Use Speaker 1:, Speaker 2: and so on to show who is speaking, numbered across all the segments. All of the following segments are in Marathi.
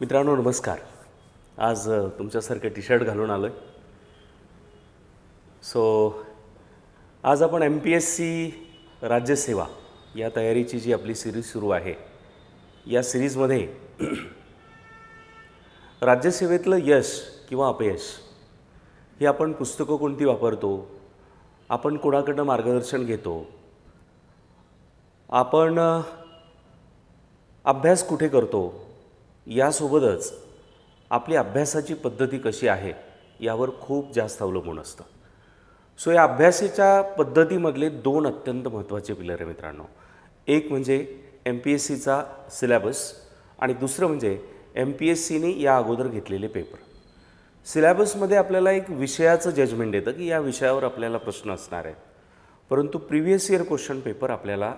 Speaker 1: मित्रांनो नमस्कार. आज तुमच्यासारखे टी शर्ट घालून आलो आहे. आज आपण MPSC राज्यसेवा या तयारीची जी आपली सिरीज सुरू आहे, या सिरीजमध्ये राज्यसेवेतलं यश किंवा अपयश ही आपण पुस्तकं कोणती वापरतो, आपण कोणाकडनं मार्गदर्शन घेतो, आपण अभ्यास कुठे करतो, यासोबतच आपली अभ्यासाची पद्धती कशी आहे यावर खूप जास्त अवलंबून असतं. या अभ्यासाच्या पद्धतीमधले दोन अत्यंत महत्त्वाचे पिलर आहे मित्रांनो. एक म्हणजे MPSCचा सिलेबस आणि दुसरं म्हणजे MPSCने या अगोदर घेतलेले पेपर. सिलेबसमध्ये आपल्याला एक विषयाचं जजमेंट येतं की या विषयावर आपल्याला प्रश्न असणार आहेत, परंतु प्रिव्हियस इयर क्वेश्चन पेपर आपल्याला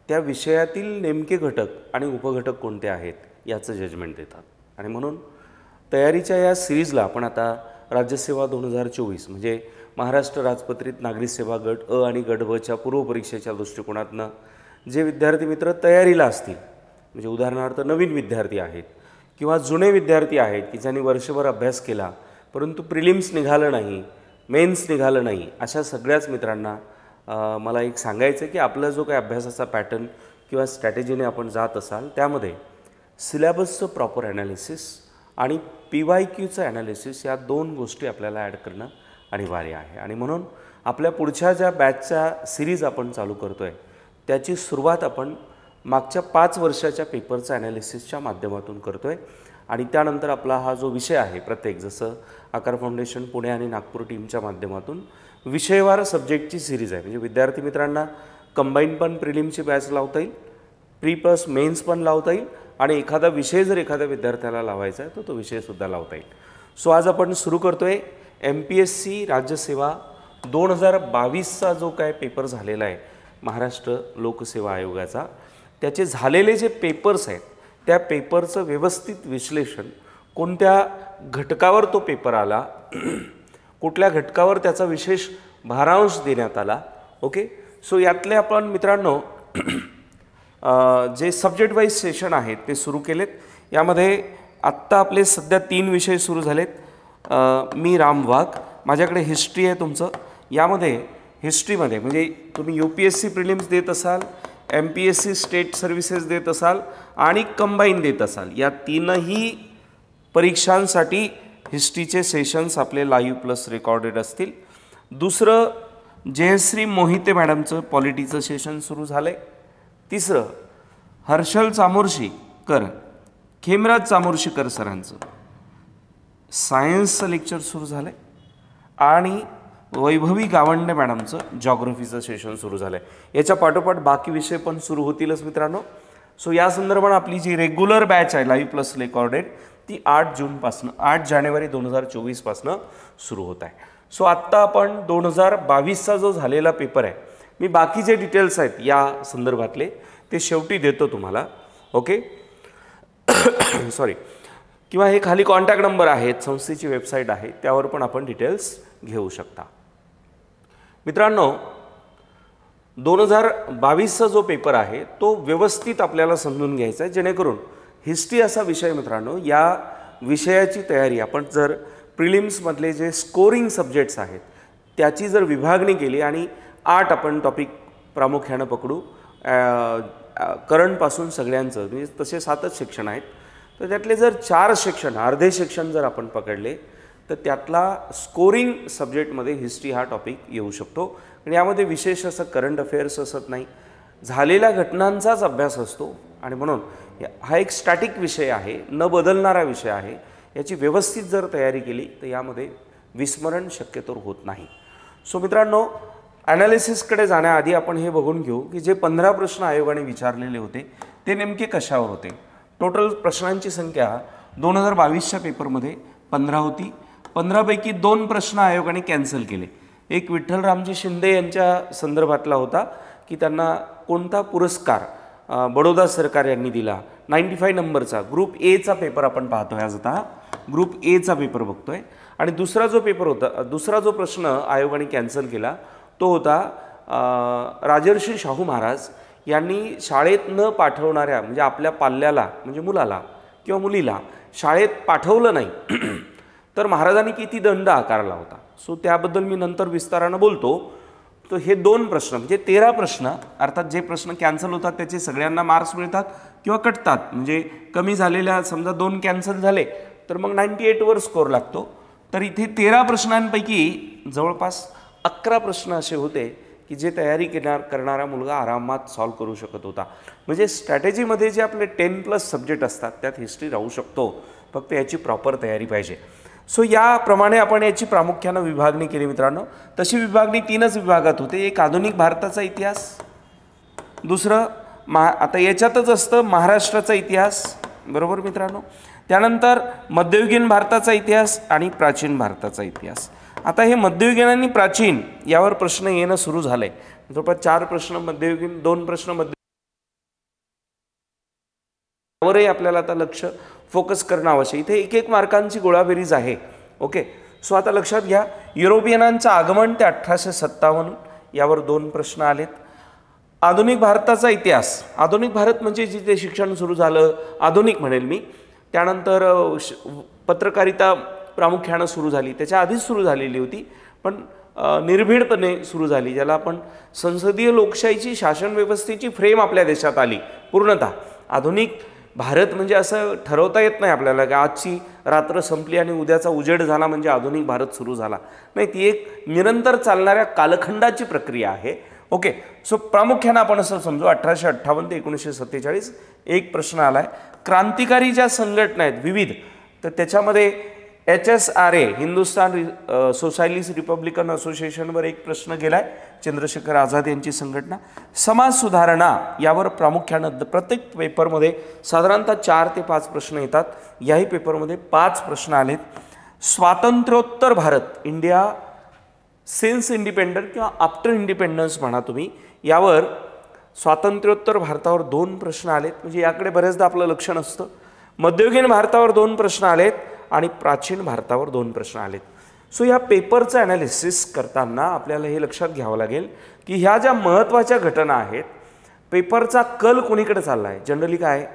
Speaker 1: त्या विषयातील नेमके घटक आणि उपघटक कोणते आहेत याचं जजमेंट देतात. आणि म्हणून तयारीच्या या सिरीजला आपण आता राज्यसेवा 2024 म्हणजे महाराष्ट्र राजपत्रित नागरी सेवा गट अ आणि गट ब च्या पूर्वपरीक्षेच्या दृष्टिकोनातनं जे विद्यार्थी मित्र तयारीला असतील, म्हणजे उदाहरणार्थ नवीन विद्यार्थी आहेत किंवा जुने विद्यार्थी आहेत की ज्यांनी वर्षभर अभ्यास केला परंतु प्रिलिम्स निघालं नाही, मेन्स निघालं नाही, अशा सगळ्याच मित्रांना मला एक सांगायचं आहे की आपला जो काही अभ्यासाचा पॅटर्न किंवा स्ट्रॅटेजीने आपण जात असाल त्यामध्ये सिलेबसचं प्रॉपर ॲनालिसिस आणि PYQचं ॲनालिसिस या दोन गोष्टी आपल्याला ॲड करणं अनिवार्य आहे. आणि म्हणून आपल्या पुढच्या ज्या बॅचच्या सिरीज आपण चालू करतो आहे त्याची सुरुवात आपण मागच्या 5 वर्षाच्या पेपरचं ॲनालिसिसच्या माध्यमातून करतो आहे. आणि त्यानंतर आपला हा जो विषय आहे प्रत्येक, जसं आकार फाउंडेशन पुणे आणि नागपूर टीमच्या माध्यमातून विषयवार सब्जेक्टची सिरीज आहे. म्हणजे विद्यार्थी मित्रांना कंबाईन पण प्रिलिमची बॅच लावता येईल, प्री प्लस मेन्स पण लावता येईल आणि एखादा विषय जर एखाद्या विद्यार्थ्याला लावायचा आहे तर तो विषयसुद्धा लावता येईल. आज आपण सुरू करतो आहे MPSC राज्यसेवा 2022चा जो काय पेपर झालेला आहे महाराष्ट्र लोकसेवा आयोगाचा, त्याचे झालेले जे पेपर्स आहेत त्या पेपरचं व्यवस्थित विश्लेषण, कोणत्या घटकावर तो पेपर आला, कुठल्या घटकावर त्याचा विशेष भारांश देण्यात आला. ओके, यातले आपण मित्रांनो जे सब्जेक्ट वाईज सेशन आहेत ते सुरू केलेत. यामध्ये आत्ता आपले सध्या 3 विषय सुरू झालेत. मी राम वाघ, माझ्याकडे हिस्ट्री आहे तुमचं. यामध्ये हिस्ट्रीमध्ये म्हणजे तुम्ही UPSC प्रिलिम्स देत असाल, MPSC स्टेट सर्व्हिसेस देत असाल आणि कंबाईन देत असाल, या तीनही परीक्षांसाठी हिस्ट्रीचे सेशन्स आपले लाईव्ह प्लस रेकॉर्डेड असतील. दुसरं जयश्री मोहिते मॅडमचं पॉलिटीचं सेशन सुरू झालं आहे. तिसरं हर्षल चामोर्शीकर, खेमराज चामोर्शीकर सरांचं सायन्सचं लेक्चर सुरू झालं आहे. आणि वैभवी गावंडे मॅडमचं जॉग्रफीचं सेशन सुरू झालं आहे. याच्या पाठोपाठ बाकी विषय पण सुरू होतीलच मित्रांनो. या संदर्भात आपली जी रेग्युलर बॅच आहे लाईव्ह प्लस रेकॉर्डेड ती 8 जानेवारी 2024 पासून सुरू होत आहे. आत्ता आपण 2022चा जो झालेला पेपर आहे, मी बाकी जे डिटेल्स आहेत या संदर्भातले ते शेवटी देतो तुम्हाला. ओके सॉरी, किंवा हे खाली कॉन्टॅक्ट नंबर आहेत, संस्थेची वेबसाईट आहे, त्यावर पण आपण डिटेल्स घेऊ शकता. मित्रांनो 2022चा जो पेपर आहे तो व्यवस्थित आपल्याला समजून घ्यायचा आहे, जेणेकरून हिस्ट्री असा विषय मित्रांनो, या विषयाची तयारी आपण जर प्रिलिम्समधले जे स्कोरिंग सब्जेक्ट्स आहेत त्याची जर विभागणी केली आणि 8 आपण टॉपिक प्रामुख्यानं पकडू, करंटपासून सगळ्यांचं, म्हणजे तसे 7च सेक्शन आहेत, तर त्यातले जर 4 सेक्शन, अर्धे सेक्शन जर आपण पकडले तर त्यातला स्कोरिंग सब्जेक्टमध्ये हिस्ट्री हा टॉपिक येऊ शकतो. आणि यामध्ये विशेष असं करंट अफेअर्स असत नाही, झालेल्या घटनांचाच अभ्यास असतो. आणि म्हणून हा एक स्टॅटिक विषय आहे, न बदलणारा विषय आहे. याची व्यवस्थित जर तयारी केली तर यामध्ये विस्मरण शक्यतो होत नाही. मित्रांनो, ॲनालिसिसकडे जाण्याआधी आपण हे बघून घेऊ की जे 15 प्रश्न आयोगाने विचारलेले होते ते नेमके कशावर होते. टोटल प्रश्नांची संख्या 2022च्या पेपरमध्ये 15 होती. 15 पैकी 2 प्रश्न आयोगाने कॅन्सल केले. एक विठ्ठलरामजी शिंदे यांच्या संदर्भातला होता की त्यांना कोणता पुरस्कार बडोदा सरकार यांनी दिला, 95 नंबरचा ग्रुप Aचा पेपर आपण पाहतोय. आज आता ग्रुप Aचा पेपर बघतोय. आणि दुसरा जो पेपर होता, दुसरा जो प्रश्न आयोगाने कॅन्सल केला तो होता राजर्षी शाहू महाराज यांनी शाळेत न पाठवणाऱ्या, म्हणजे आपल्या पाल्याला म्हणजे मुलाला किंवा मुलीला शाळेत पाठवलं नाही तर महाराजांनी किती दंड आकारला होता. सो त्याबद्दल मी नंतर विस्तारानं बोलतो. तर हे 2 प्रश्न म्हणजे 13 प्रश्न, अर्थात जे प्रश्न कॅन्सल होतात त्याचे सगळ्यांना मार्क्स मिळतात किंवा कटतात. म्हणजे कमी झालेल्या समजा 2 कॅन्सल झाले तर मग 98 वर स्कोर लागतो. तर इथे 13 प्रश्नांपैकी जवळपास 11 प्रश्न असे होते की जे तयारी करणारा मुलगा आरामात सॉल्व करू शकत होता. म्हणजे स्ट्रॅटेजीमध्ये जे आपले 10+ सब्जेक्ट असतात त्यात हिस्ट्री राहू शकतो, फक्त याची प्रॉपर तयारी पाहिजे. सो याप्रमाणे आपण याची प्रामुख्यानं विभागणी केली मित्रांनो. तशी विभागणी 3च विभागात होते. एक आधुनिक भारताचा इतिहास, दुसरं आता याच्यातच असतं महाराष्ट्राचा इतिहास, बरोबर मित्रांनो. त्यानंतर मध्ययुगीन भारताचा इतिहास आणि प्राचीन भारताचा इतिहास. आता हे मध्ययुगीन आणि प्राचीन यावर प्रश्न येणं सुरू झालंय. जवळपास 4 प्रश्न मध्ययुगीन, 2 प्रश्न मध्य, यावरही आपल्याला आता लक्ष फोकस करणं आवश्यक. इथे 1-1 मार्कांची गोळाबेरीज आहे. ओके. सो आता लक्षात घ्या, युरोपियनांचं आगमन ते 1857 यावर 2 प्रश्न आलेत. आधुनिक भारताचा इतिहास, आधुनिक भारत म्हणजे जिथे शिक्षण सुरू झालं, आधुनिक म्हणेल मी. त्यानंतर पत्रकारिता प्रामुख्यानं सुरू झाली, त्याच्या आधीच सुरू झालेली होती पण निर्भीडपणे सुरू झाली, ज्याला आपण संसदीय लोकशाहीची शासन व्यवस्थेची फ्रेम आपल्या देशात आली पूर्णतः. आधुनिक भारत म्हणजे असं ठरवता येत नाही आपल्याला की आजची रात्र संपली आणि उद्याचा उजेड झाला म्हणजे आधुनिक भारत सुरू झाला. नाही, ती एक निरंतर चालणाऱ्या कालखंडाची प्रक्रिया आहे. ओके. सो प्रामुख्यानं आपण असं समजू 1858 ते 1947 एक प्रश्न आलाय. क्रांतिकारी ज्या संघटना आहेत विविध, तर त्याच्यामध्ये HSRA हिंदुस्तान सोशलिस्ट रिपब्लिकन असोसिएशनवर एक प्रश्न गेलाय, चंद्रशेखर आझाद यांची संघटना. समाज सुधारणा यावर प्रामुख्यानं प्रत्येक पेपरमध्ये साधारणतः 4 ते 5 प्रश्न येतात. याही पेपरमध्ये 5 प्रश्न आलेत. स्वातंत्र्योत्तर भारत, इंडिया सिन्स इंडिपेंडंट किंवा आफ्टर इंडिपेंडन्स म्हणा तुम्ही, यावर स्वातंत्र्योत्तर भारतावर 2 प्रश्न आलेत. म्हणजे याकडे बरेचदा आपलं लक्ष नसतं. मध्ययुगीन भारतावर 2 प्रश्न आलेत आणि प्राचीन भारतावर 2 प्रश्न आलेत. सो या पेपरचं ॲनालिसिस करताना आपल्याला हे लक्षात घ्यावं लागेल की ह्या ज्या महत्त्वाच्या घटना आहेत, पेपरचा कल कोणीकडे चालला आहे. जनरली काय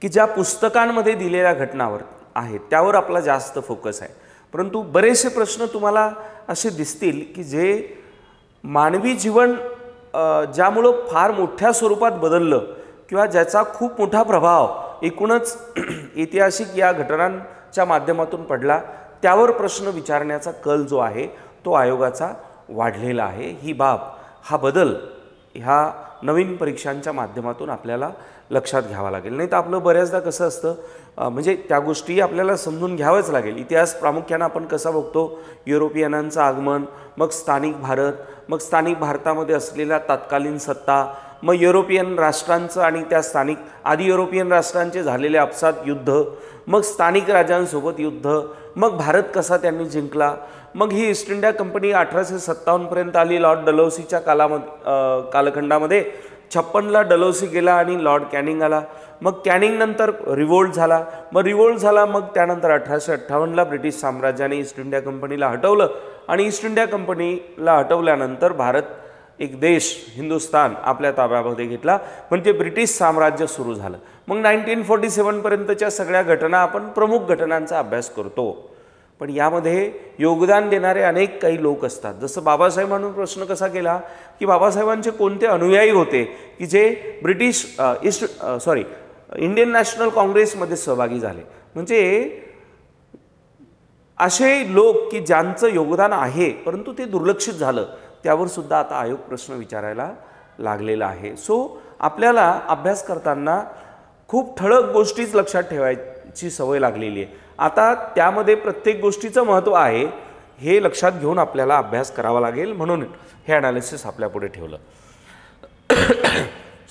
Speaker 1: की ज्या पुस्तकांमध्ये दिलेल्या घटनावर आहेत त्यावर आपला जास्त फोकस आहे. परंतु बरेचसे प्रश्न तुम्हाला असे दिसतील की जे मानवी जीवन ज्यामुळं फार मोठ्या स्वरूपात बदललं किंवा ज्याचा खूप मोठा प्रभाव एकूणच ऐतिहासिक या घटनांच्या माध्यमातून पडला, त्यावर प्रश्न विचारण्याचा कल जो आहे तो आयोगाचा वाढलेला आहे. ही बाब, हा बदल ह्या नवीन परीक्षांच्या माध्यमातून आपल्याला लक्षात घ्यावा लागेल. नाही तर आपलं बऱ्याचदा कसं असतं, म्हणजे त्या गोष्टी आपल्याला समजून घ्यावंच लागेल. इतिहास प्रामुख्यानं आपण कसा बघतो, युरोपियनांचं आगमन, मग स्थानिक भारत, मग स्थानिक भारतामध्ये असलेल्या तत्कालीन सत्ता, मग युरोपियन राष्ट्रांचं आणि त्या स्थानिक आधी युरोपियन राष्ट्रांचे झालेले आपसात युद्ध, मग स्थानिक राजांसोबत युद्ध, मग भारत कसा त्यांनी जिंकला, मग ही ईस्ट इंडिया कंपनी 1857 पर्यंत आली. लॉर्ड डलहौसीच्या कालखंडामध्ये 56ला डलहौसी गेला आणि लॉर्ड कॅनिंग आला. मग कॅनिंग नंतर रिवोल्ट झाला, मग त्यानंतर 1858ला ब्रिटिश साम्राज्याने ईस्ट इंडिया कंपनीला हटवलं आणि ईस्ट इंडिया कंपनीला हटवल्यानंतर भारत एक देश हिंदुस्तान आपल्या ताब्यामध्ये घेतला, म्हणजे ब्रिटिश साम्राज्य सुरू झालं. मग 1947 पर्यंतच्या सगळ्या घटना आपण प्रमुख घटनांचा अभ्यास करतो. पण यामध्ये योगदान देणारे अनेक काही लोक असतात. जसं बाबासाहेब म्हणून प्रश्न कसा केला की बाबासाहेबांचे कोणते अनुयायी होते की जे इंडियन नॅशनल काँग्रेसमध्ये सहभागी झाले. म्हणजे असे लोक की ज्यांचं योगदान आहे परंतु ते दुर्लक्षित झालं, त्यावर सुद्धा आता आयोग प्रश्न विचारायला लागलेला आहे. सो आपल्याला अभ्यास करताना खूप ठळक गोष्टीच लक्षात ठेवायची सवय लागलेली आहे. आता त्यामध्ये प्रत्येक गोष्टीचं महत्त्व आहे हे लक्षात घेऊन आपल्याला अभ्यास करावा लागेल, म्हणून हे ॲनालिसिस आपल्यापुढे ठेवलं.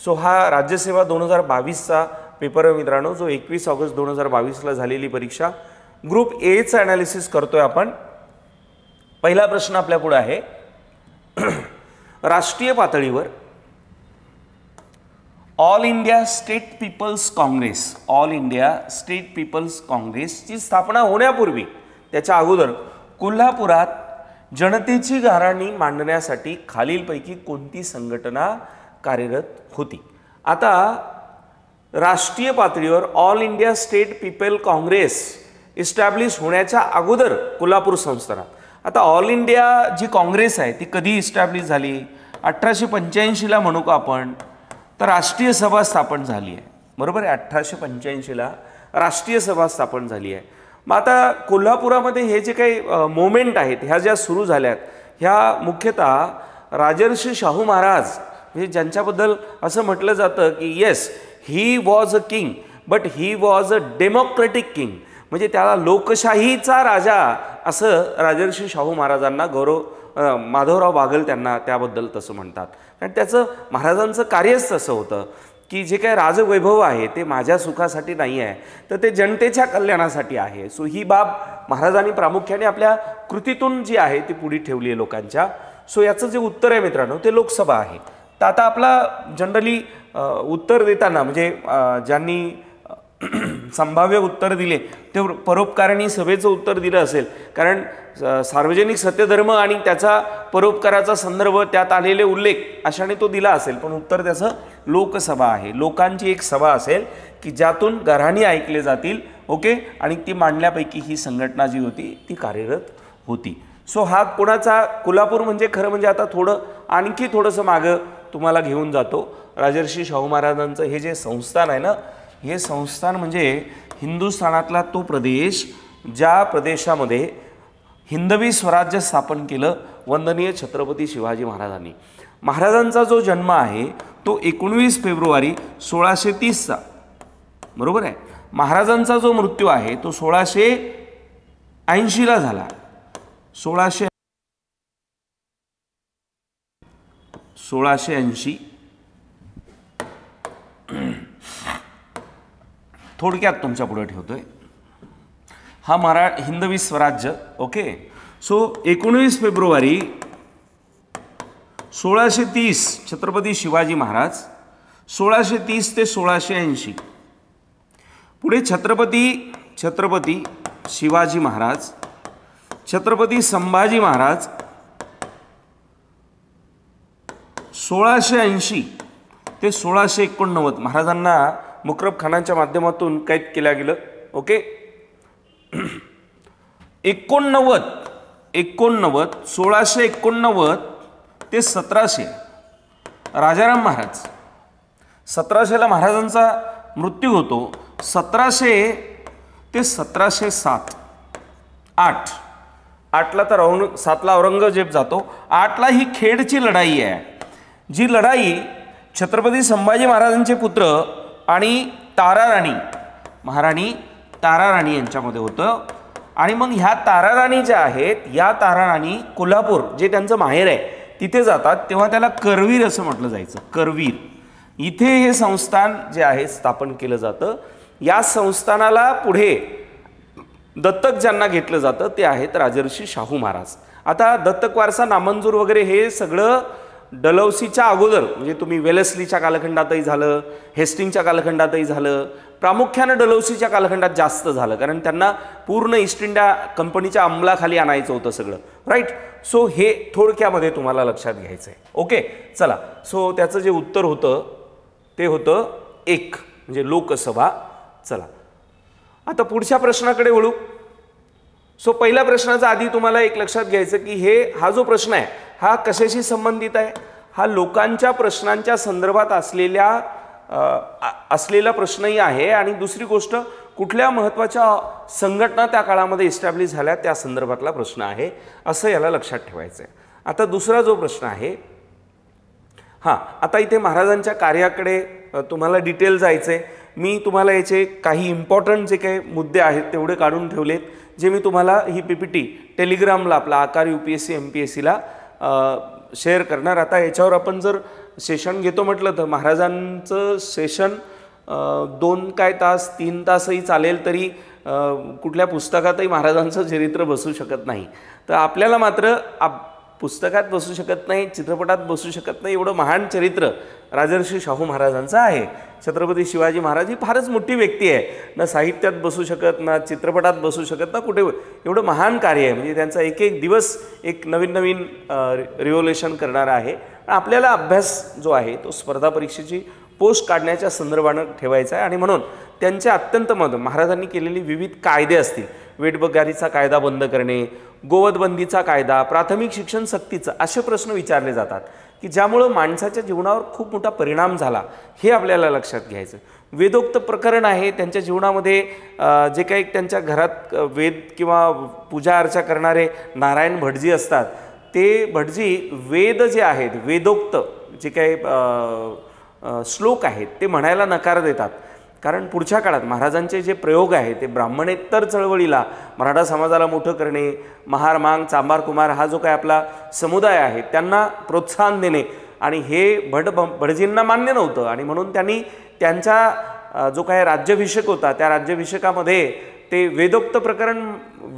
Speaker 1: सो हा राज्यसेवा 2022चा पेपर आहे मित्रांनो, जो 21 ऑगस्ट 2022ला झालेली परीक्षा. ग्रुप एचं ॲनालिसिस करतोय आपण. पहिला प्रश्न आपल्यापुढे आहे, राष्ट्रीय पातळीवर ऑल इंडिया स्टेट पीपल्स काँग्रेसची स्थापना होण्यापूर्वी, त्याच्या अगोदर कोल्हापुरात जनतेची गाऱ्हाणी मांडण्यासाठी खालीलपैकी कोणती संघटना कार्यरत होती. आता राष्ट्रीय पातळीवर all India state people Congress establish होण्याच्या अगोदर कोल्हापूर संस्थानात, आता ऑल इंडिया जी काँग्रेस आहे ती कधी इस्टॅब्लिश झाली? 1885ला म्हणू का आपण, तर राष्ट्रीय सभा स्थापन झाली आहे, बरोबर आहे. 1885ला राष्ट्रीय सभा स्थापन झाली आहे. मग आता कोल्हापुरामध्ये हे जे काही मोमेंट आहेत ह्या ज्या सुरू झाल्यात ह्या मुख्यतः राजर्षी शाहू महाराज, म्हणजे ज्यांच्याबद्दल असं म्हटलं जातं की yes he was a king but he was a democratic king, म्हणजे त्याला लोकशाहीचा राजा असं राजर्षी शाहू महाराजांना माधवराव बागल त्यांना त्याबद्दल तसं म्हणतात. कारण त्याचं महाराजांचं कार्यच तसं होतं की जे काही राजवैभव आहे ते माझ्या सुखासाठी नाही आहे, तर ते जनतेच्या कल्याणासाठी आहे. सो ही बाब महाराजांनी प्रामुख्याने आपल्या कृतीतून जी आहे ती पुढे ठेवली आहे लोकांच्या. सो याचं जे उत्तर आहे मित्रांनो ते लोकसभा आहे. तर आता आपला जनरली उत्तर देताना म्हणजे ज्यांनी संभाव्य उत्तर दिले ते परोपकारिणी सभेचं उत्तर दिलं असेल, कारण सार्वजनिक सत्यधर्म आणि त्याचा परोपकाराचा संदर्भ त्यात आलेले उल्लेख अशाने तो दिला असेल, पण उत्तर त्याचं लोकसभा आहे. लोकांची एक सभा असेल की ज्यातून गाऱ्हाणी ऐकले जातील, ओके, आणि ती मांडल्यापैकी ही संघटना जी होती ती कार्यरत होती. सो हा कोणाचा कोल्हापूर म्हणजे खरं म्हणजे आता आणखी थोडंसं मागं तुम्हाला घेऊन जातो. राजर्षी शाहू महाराजांचं हे जे संस्थान आहे ना, हे संस्थान म्हणजे हिंदुस्थानातला तो प्रदेश ज्या प्रदेशामध्ये हिंदवी स्वराज्य स्थापन केलं वंदनीय छत्रपती शिवाजी महाराजांनी. महाराजांचा जो जन्म आहे तो 19 फेब्रुवारी 1630चा, बरोबर आहे. महाराजांचा जो मृत्यू आहे तो 1680ला झाला. 1680 थोडक्यात तुमच्या पुढे ठेवतोय. हा Hindavi Swarajya, okay. So 19 February 1630 Chhatrapati Shivaji Maharaj, 1630 ते 1680 पुढे छत्रपती शिवाजी महाराज, छत्रपती संभाजी महाराज 1680 ते 1689 महाराजांना मुकरब खानाच्या माध्यमातून कैद केल्या गेलं, ओके. 1689 ते 1700 राजाराम महाराज, 1700ला महाराजांचा मृत्यू होतो. 1700 ते 1707 8ला तर 7ला औरंगजेब जातो. 8ला ही खेडची लढाई आहे, जी लढाई छत्रपती संभाजी महाराजांचे पुत्र आणि महाराणी ताराराणी यांच्यामध्ये होतं. आणि मग ह्या ताराराणी ज्या आहेत या ताराराणी कोल्हापूर जे त्यांचं माहेर आहे तिथे जातात, तेव्हा त्याला करवीर असं म्हटलं जायचं. करवीर इथे हे संस्थान जे आहे स्थापन केलं जातं. या संस्थानाला पुढे दत्तक ज्यांना घेतलं जातं ते आहेत राजर्षी शाहू महाराज. आता दत्तक वारसा नामंजूर वगैरे हे सगळं डलहौसीच्या अगोदर म्हणजे तुम्ही वेलेस्लीच्या कालखंडातही झालं, हेस्टिंगच्या कालखंडातही झालं, प्रामुख्यानं डलहौसीच्या कालखंडात जास्त झालं, कारण त्यांना पूर्ण ईस्ट इंडिया कंपनीच्या अंमलाखाली आणायचं होतं सगळं, राईट. सो हे थोडक्यामध्ये तुम्हाला लक्षात घ्यायचं आहे, ओके. चला, सो त्याचं जे उत्तर होतं ते होतं 1 म्हणजे लोकसभा. चला आता पुढच्या प्रश्नाकडे वळू. सो पहिल्या प्रश्नाचा आधी तुम्हाला एक लक्षात घ्यायचं की हा जो प्रश्न आहे हा कशाशी संबंधित आहे. हा लोकांच्या प्रश्नांच्या संदर्भात असलेला प्रश्नही आहे, आणि दुसरी गोष्ट कुठल्या महत्त्वाच्या संघटना त्या काळामध्ये इस्टॅब्लिश झाल्या त्या संदर्भातला प्रश्न आहे, असं याला लक्षात ठेवायचं आहे. आता दुसरा जो प्रश्न आहे, आता इथे महाराजांच्या कार्याकडे तुम्हाला डिटेल जायचं आहे. मी तुम्हाला याचे काही इम्पॉर्टंट जे काही मुद्दे आहेत तेवढे काढून ठेवलेत, जे मी तुम्हाला ही PPT टेलिग्रामला आपला आकार UPSC MPSCला शेअर करणार. आता याच्यावर आपण जर सेशन घेतो म्हटलं तर महाराजांचं सेशन 2 तास 3 तासही चालेल, तरी कुठल्या पुस्तकातही महाराजांचं चरित्र बसू शकत नाही. तर आपल्याला मात्र पुस्तकात बसू शकत नाही, चित्रपटात बसू शकत नाही, एवढं महान चरित्र राजर्षी शाहू महाराजांचं आहे. छत्रपती शिवाजी महाराज ही फारच मोठी व्यक्ती आहे, ना साहित्यात बसू शकत, ना चित्रपटात बसू शकत, ना कुठे. एवढं महान कार्य आहे, म्हणजे त्यांचा एक एक दिवस एक नवीन रिव्होल्युशन करणारा आहे. आपल्याला अभ्यास जो आहे तो स्पर्धा परीक्षेची पोस्ट काढण्याच्या संदर्भानं ठेवायचा आहे. आणि म्हणून त्यांच्या अत्यंत महाराजांनी केलेली विविध कायदे असतील, वेठबिगारीचा कायदा बंद करणे, गोवधबंदीचा कायदा, प्राथमिक शिक्षण सक्तीचं, असे प्रश्न विचारले जातात की ज्यामुळं माणसाच्या जीवनावर खूप मोठा परिणाम झाला, हे आपल्याला लक्षात घ्यायचं. वेदोक्त प्रकरण आहे, त्यांच्या जीवनामध्ये जे काही त्यांच्या घरात वेद किंवा पूजा अर्चा करणारे नारायण भटजी असतात, ते भटजी वेद जे आहेत, वेदोक्त जे काही श्लोक आहेत ते म्हणायला नकार देतात. कारण पुढच्या काळात महाराजांचे जे प्रयोग आहेत ते ब्राह्मणेतर चळवळीला, मराठा समाजाला मोठं करणे, महार मांग चांभार कुमार हा जो काही आपला समुदाय आहे त्यांना प्रोत्साहन देणे, आणि हे भटजींना मान्य नव्हतं. आणि म्हणून त्यांनी त्यांचा जो काही राज्याभिषेक होता त्या राज्याभिषेकामध्ये ते वेदोक्त प्रकरण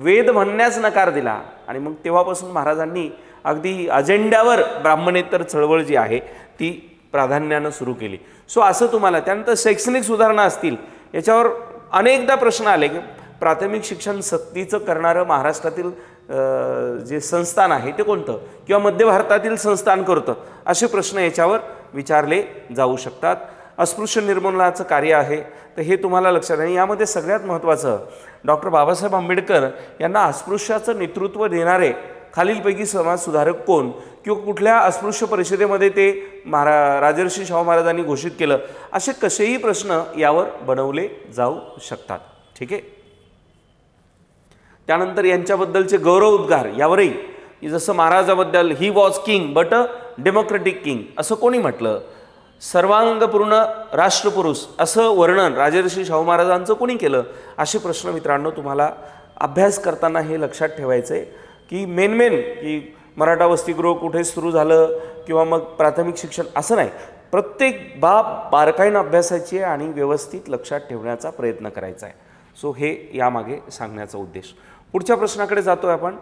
Speaker 1: वेद म्हणण्यास नकार दिला. आणि मग तेव्हापासून महाराजांनी अगदी अजेंड्यावर ब्राह्मणेतर चळवळ जी आहे ती प्राधान्यानं सुरू केली. सो असं तुम्हाला त्यानंतर शैक्षणिक सुधारणा असतील, याच्यावर अनेकदा प्रश्न आले की प्राथमिक शिक्षण सक्तीचं करणारं महाराष्ट्रातील जे संस्थान आहे ते कोणतं, किंवा मध्य भारतातील संस्थान कोणतं, असे प्रश्न याच्यावर विचारले जाऊ शकतात. अस्पृश्य निर्मूलनाचं कार्य आहे तर हे तुम्हाला लक्षात आहे. यामध्ये सगळ्यात महत्त्वाचं, डॉक्टर बाबासाहेब आंबेडकर यांना अस्पृश्याचं नेतृत्व देणारे खालीलपैकी समाज सुधारक कोण, किंवा कुठल्या अस्पृश्य परिषदेमध्ये ते राजर्षी शाहू महाराजांनी घोषित केलं, असे कसेही प्रश्न यावर बनवले जाऊ शकतात. ठीक आहे. त्यानंतर यांच्याबद्दलचे गौरव उद्गार यावरही, जसं महाराजाबद्दल he was king but a democratic king असं कोणी म्हटलं, सर्वांगपूर्ण राष्ट्रपुरुष असं वर्णन राजर्षी शाहू महाराजांचं कोणी केलं, असे प्रश्न मित्रांनो तुम्हाला अभ्यास करताना हे लक्षात ठेवायचं आहे की मेन की मराठा वसतिगृह कुठे सुरू झालं किंवा मग प्राथमिक शिक्षण असं नाही, प्रत्येक बाब बारकाईनं अभ्यासाची आहे आणि व्यवस्थित लक्षात ठेवण्याचा प्रयत्न करायचा आहे. सो हे यामागे सांगण्याचा उद्देश. पुढच्या प्रश्नाकडे जातोय आपण.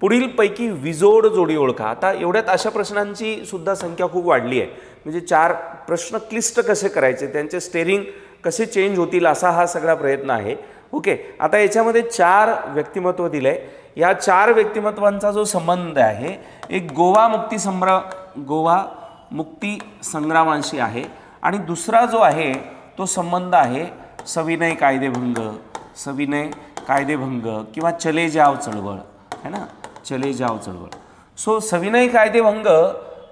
Speaker 1: पुढीलपैकी विजोड जोडी ओळखा. आता एवढ्यात अशा प्रश्नांची सुद्धा संख्या खूप वाढली आहे. म्हणजे 4 प्रश्न क्लिष्ट कसे करायचे, त्यांचे स्टेरिंग कसे चेंज होतील असा हा सगळा प्रयत्न आहे. ओके. आता याच्यामध्ये 4 व्यक्तिमत्व दिले आहे. या 4 व्यक्तिमत्वांचा जो संबंध आहे एक गोवा मुक्ती संग्रामांशी आहे, आणि दुसरा जो आहे तो संबंध आहे सविनय कायदेभंग किंवा चले जाव चळवळ है ना, चले जाव चळवळ. सो सविनय कायदेभंग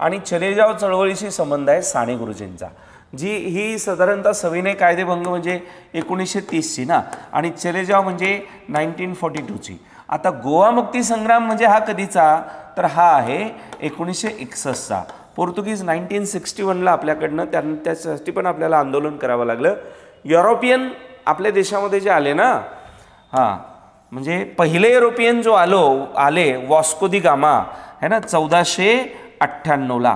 Speaker 1: आणि चले जाव चळवळीशी संबंध आहे साने गुरुजींचा. ही साधारणतः सविनय कायदेभंग म्हणजे 1930ची ना, आणि चले जाव म्हणजे 1942ची. आता गोवा मुक्ती संग्राम म्हणजे हा कधीचा, तर हा आहे 1961चा. पोर्तुगीज 1961ला आपल्याकडनं त्यासाठी पण आपल्याला आंदोलन करावं लागलं. युरोपियन आपल्या देशामध्ये जे आले ना, हां म्हणजे पहिले युरोपियन जो आले वॉस्को दी गामा है ना, 1492ला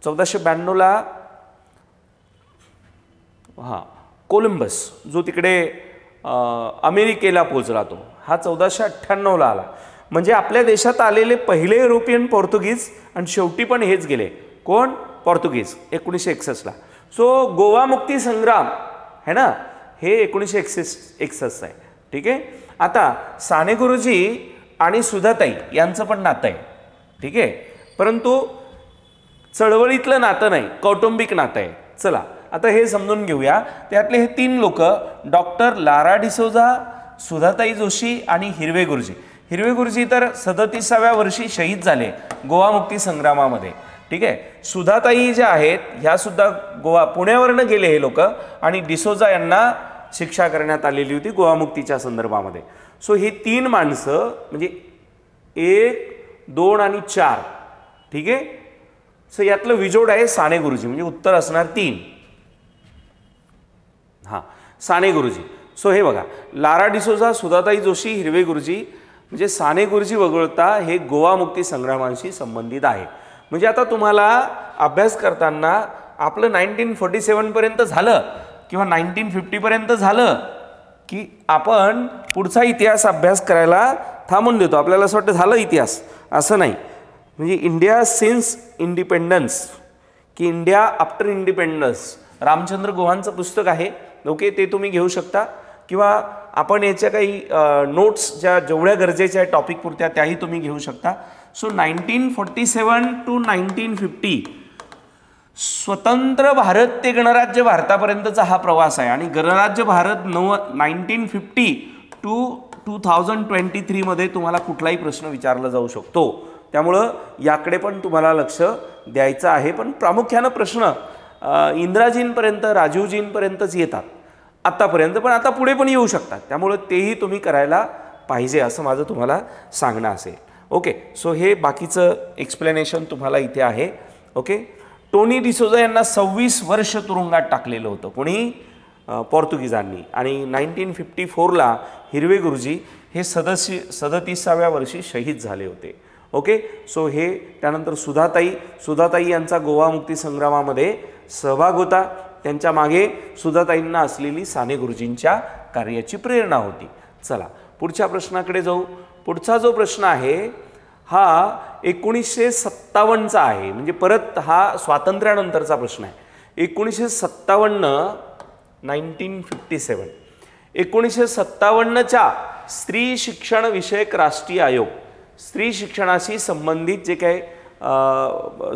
Speaker 1: 1492ला हां कोलंबस जो तिकडे अमेरिकेला पोचला तो हा 1498ला आला. म्हणजे आपल्या देशात आलेले पहिले युरोपियन पोर्तुगीज, आणि शेवटी पण हेच गेले, कोण, पोर्तुगीज 1961ला. सो गोवा मुक्ती संग्राम है ना हे 1961 आहे. ठीक आहे. आता साने गुरुजी आणि सुधाताई यांचं पण नातं आहे. ठीक आहे. परंतु चळवळीतलं नातं नाही, कौटुंबिक नातं आहे. चला आता हे समजून घेऊया. त्यातले हे 3 लोक डॉक्टर लारा डिसोजा, सुधाताई जोशी आणि हिरवे गुरुजी. हिरवे गुरुजी तर 37व्या वर्षी शहीद झाले गोवा मुक्ती संग्रामामध्ये. ठीक आहे. सुधाताई ज्या आहेत ह्या सुद्धा पुण्यावरनं गेले हे लोक, आणि डिसोजा यांना शिक्षा करण्यात आलेली होती गोवा मुक्तीच्या संदर्भामध्ये. सो ही 3 माणसं म्हणजे 1, 2 आणि 4. ठीक आहे. सो यातलं विजोड आहे साने गुरुजी, म्हणजे उत्तर असणार 3. हां साने गुरुजी. सो हे बघा, लारा डिसोजा, सुधाताई जोशी, हिरवे गुरुजी, म्हणजे साने गुरुजी वगळता हे गोवा मुक्ती संग्रामांशी संबंधित आहे. म्हणजे आता तुम्हाला अभ्यास करताना आपलं 1947 पर्यंत झालं किंवा 1950 पर्यंत झालं की आपण पुढचा इतिहास अभ्यास करायला थांबून देतो. आपल्याला असं वाटतं झालं इतिहास, असं नाही. म्हणजे इंडिया सिन्स इंडिपेंडन्स की इंडिया आफ्टर इंडिपेंडन्स, रामचंद्र गुहांचं पुस्तक आहे. ओके, ते तुम्ही घेऊ शकता, किंवा आपण याच्या काही नोट्स ज्या जेवढ्या गरजेच्या आहे टॉपिक पुरत्या त्याही तुम्ही घेऊ शकता. सो 1947 to 1950 स्वतंत्र भारत ते गणराज्य भारतापर्यंतचा हा प्रवास आहे आणि गणराज्य भारत 1950 टू 2023 मध्ये तुम्हाला कुठलाही प्रश्न विचारला जाऊ शकतो. त्यामुळं याकडे पण तुम्हाला लक्ष द्यायचं आहे. पण प्रामुख्यानं प्रश्न इंदिराजींपर्यंत राजीवजींपर्यंतच येतात आत्तापर्यंत, पण आता पुढे पण येऊ शकतात. त्यामुळं तेही तुम्ही करायला पाहिजे असं माझं तुम्हाला सांगणं असेल. ओके, सो हे बाकीचं एक्सप्लेनेशन तुम्हाला इथे आहे. ओके, टोनी डिसोजा यांना 26 वर्ष तुरुंगात टाकलेलं होतं कोणी, पोर्तुगीजांनी. आणि 1954ला हिरवे गुरुजी हे 37व्या वर्षी शहीद झाले होते. ओके, सो हे त्यानंतर सुधाताई यांचा गोवा मुक्ती संग्रामामध्ये सहभाग होता. त्यांच्या मागे सुधाताईंना असलेली साने गुरुजींच्या कार्याची प्रेरणा होती. चला पुढच्या प्रश्नाकडे जाऊ. पुढचा जो प्रश्न आहे हा 1957चा आहे, म्हणजे परत हा स्वातंत्र्यानंतरचा प्रश्न आहे. 1957 1957च्या स्त्री शिक्षण विषयक राष्ट्रीय आयोग, स्त्री शिक्षणाशी संबंधित जे काही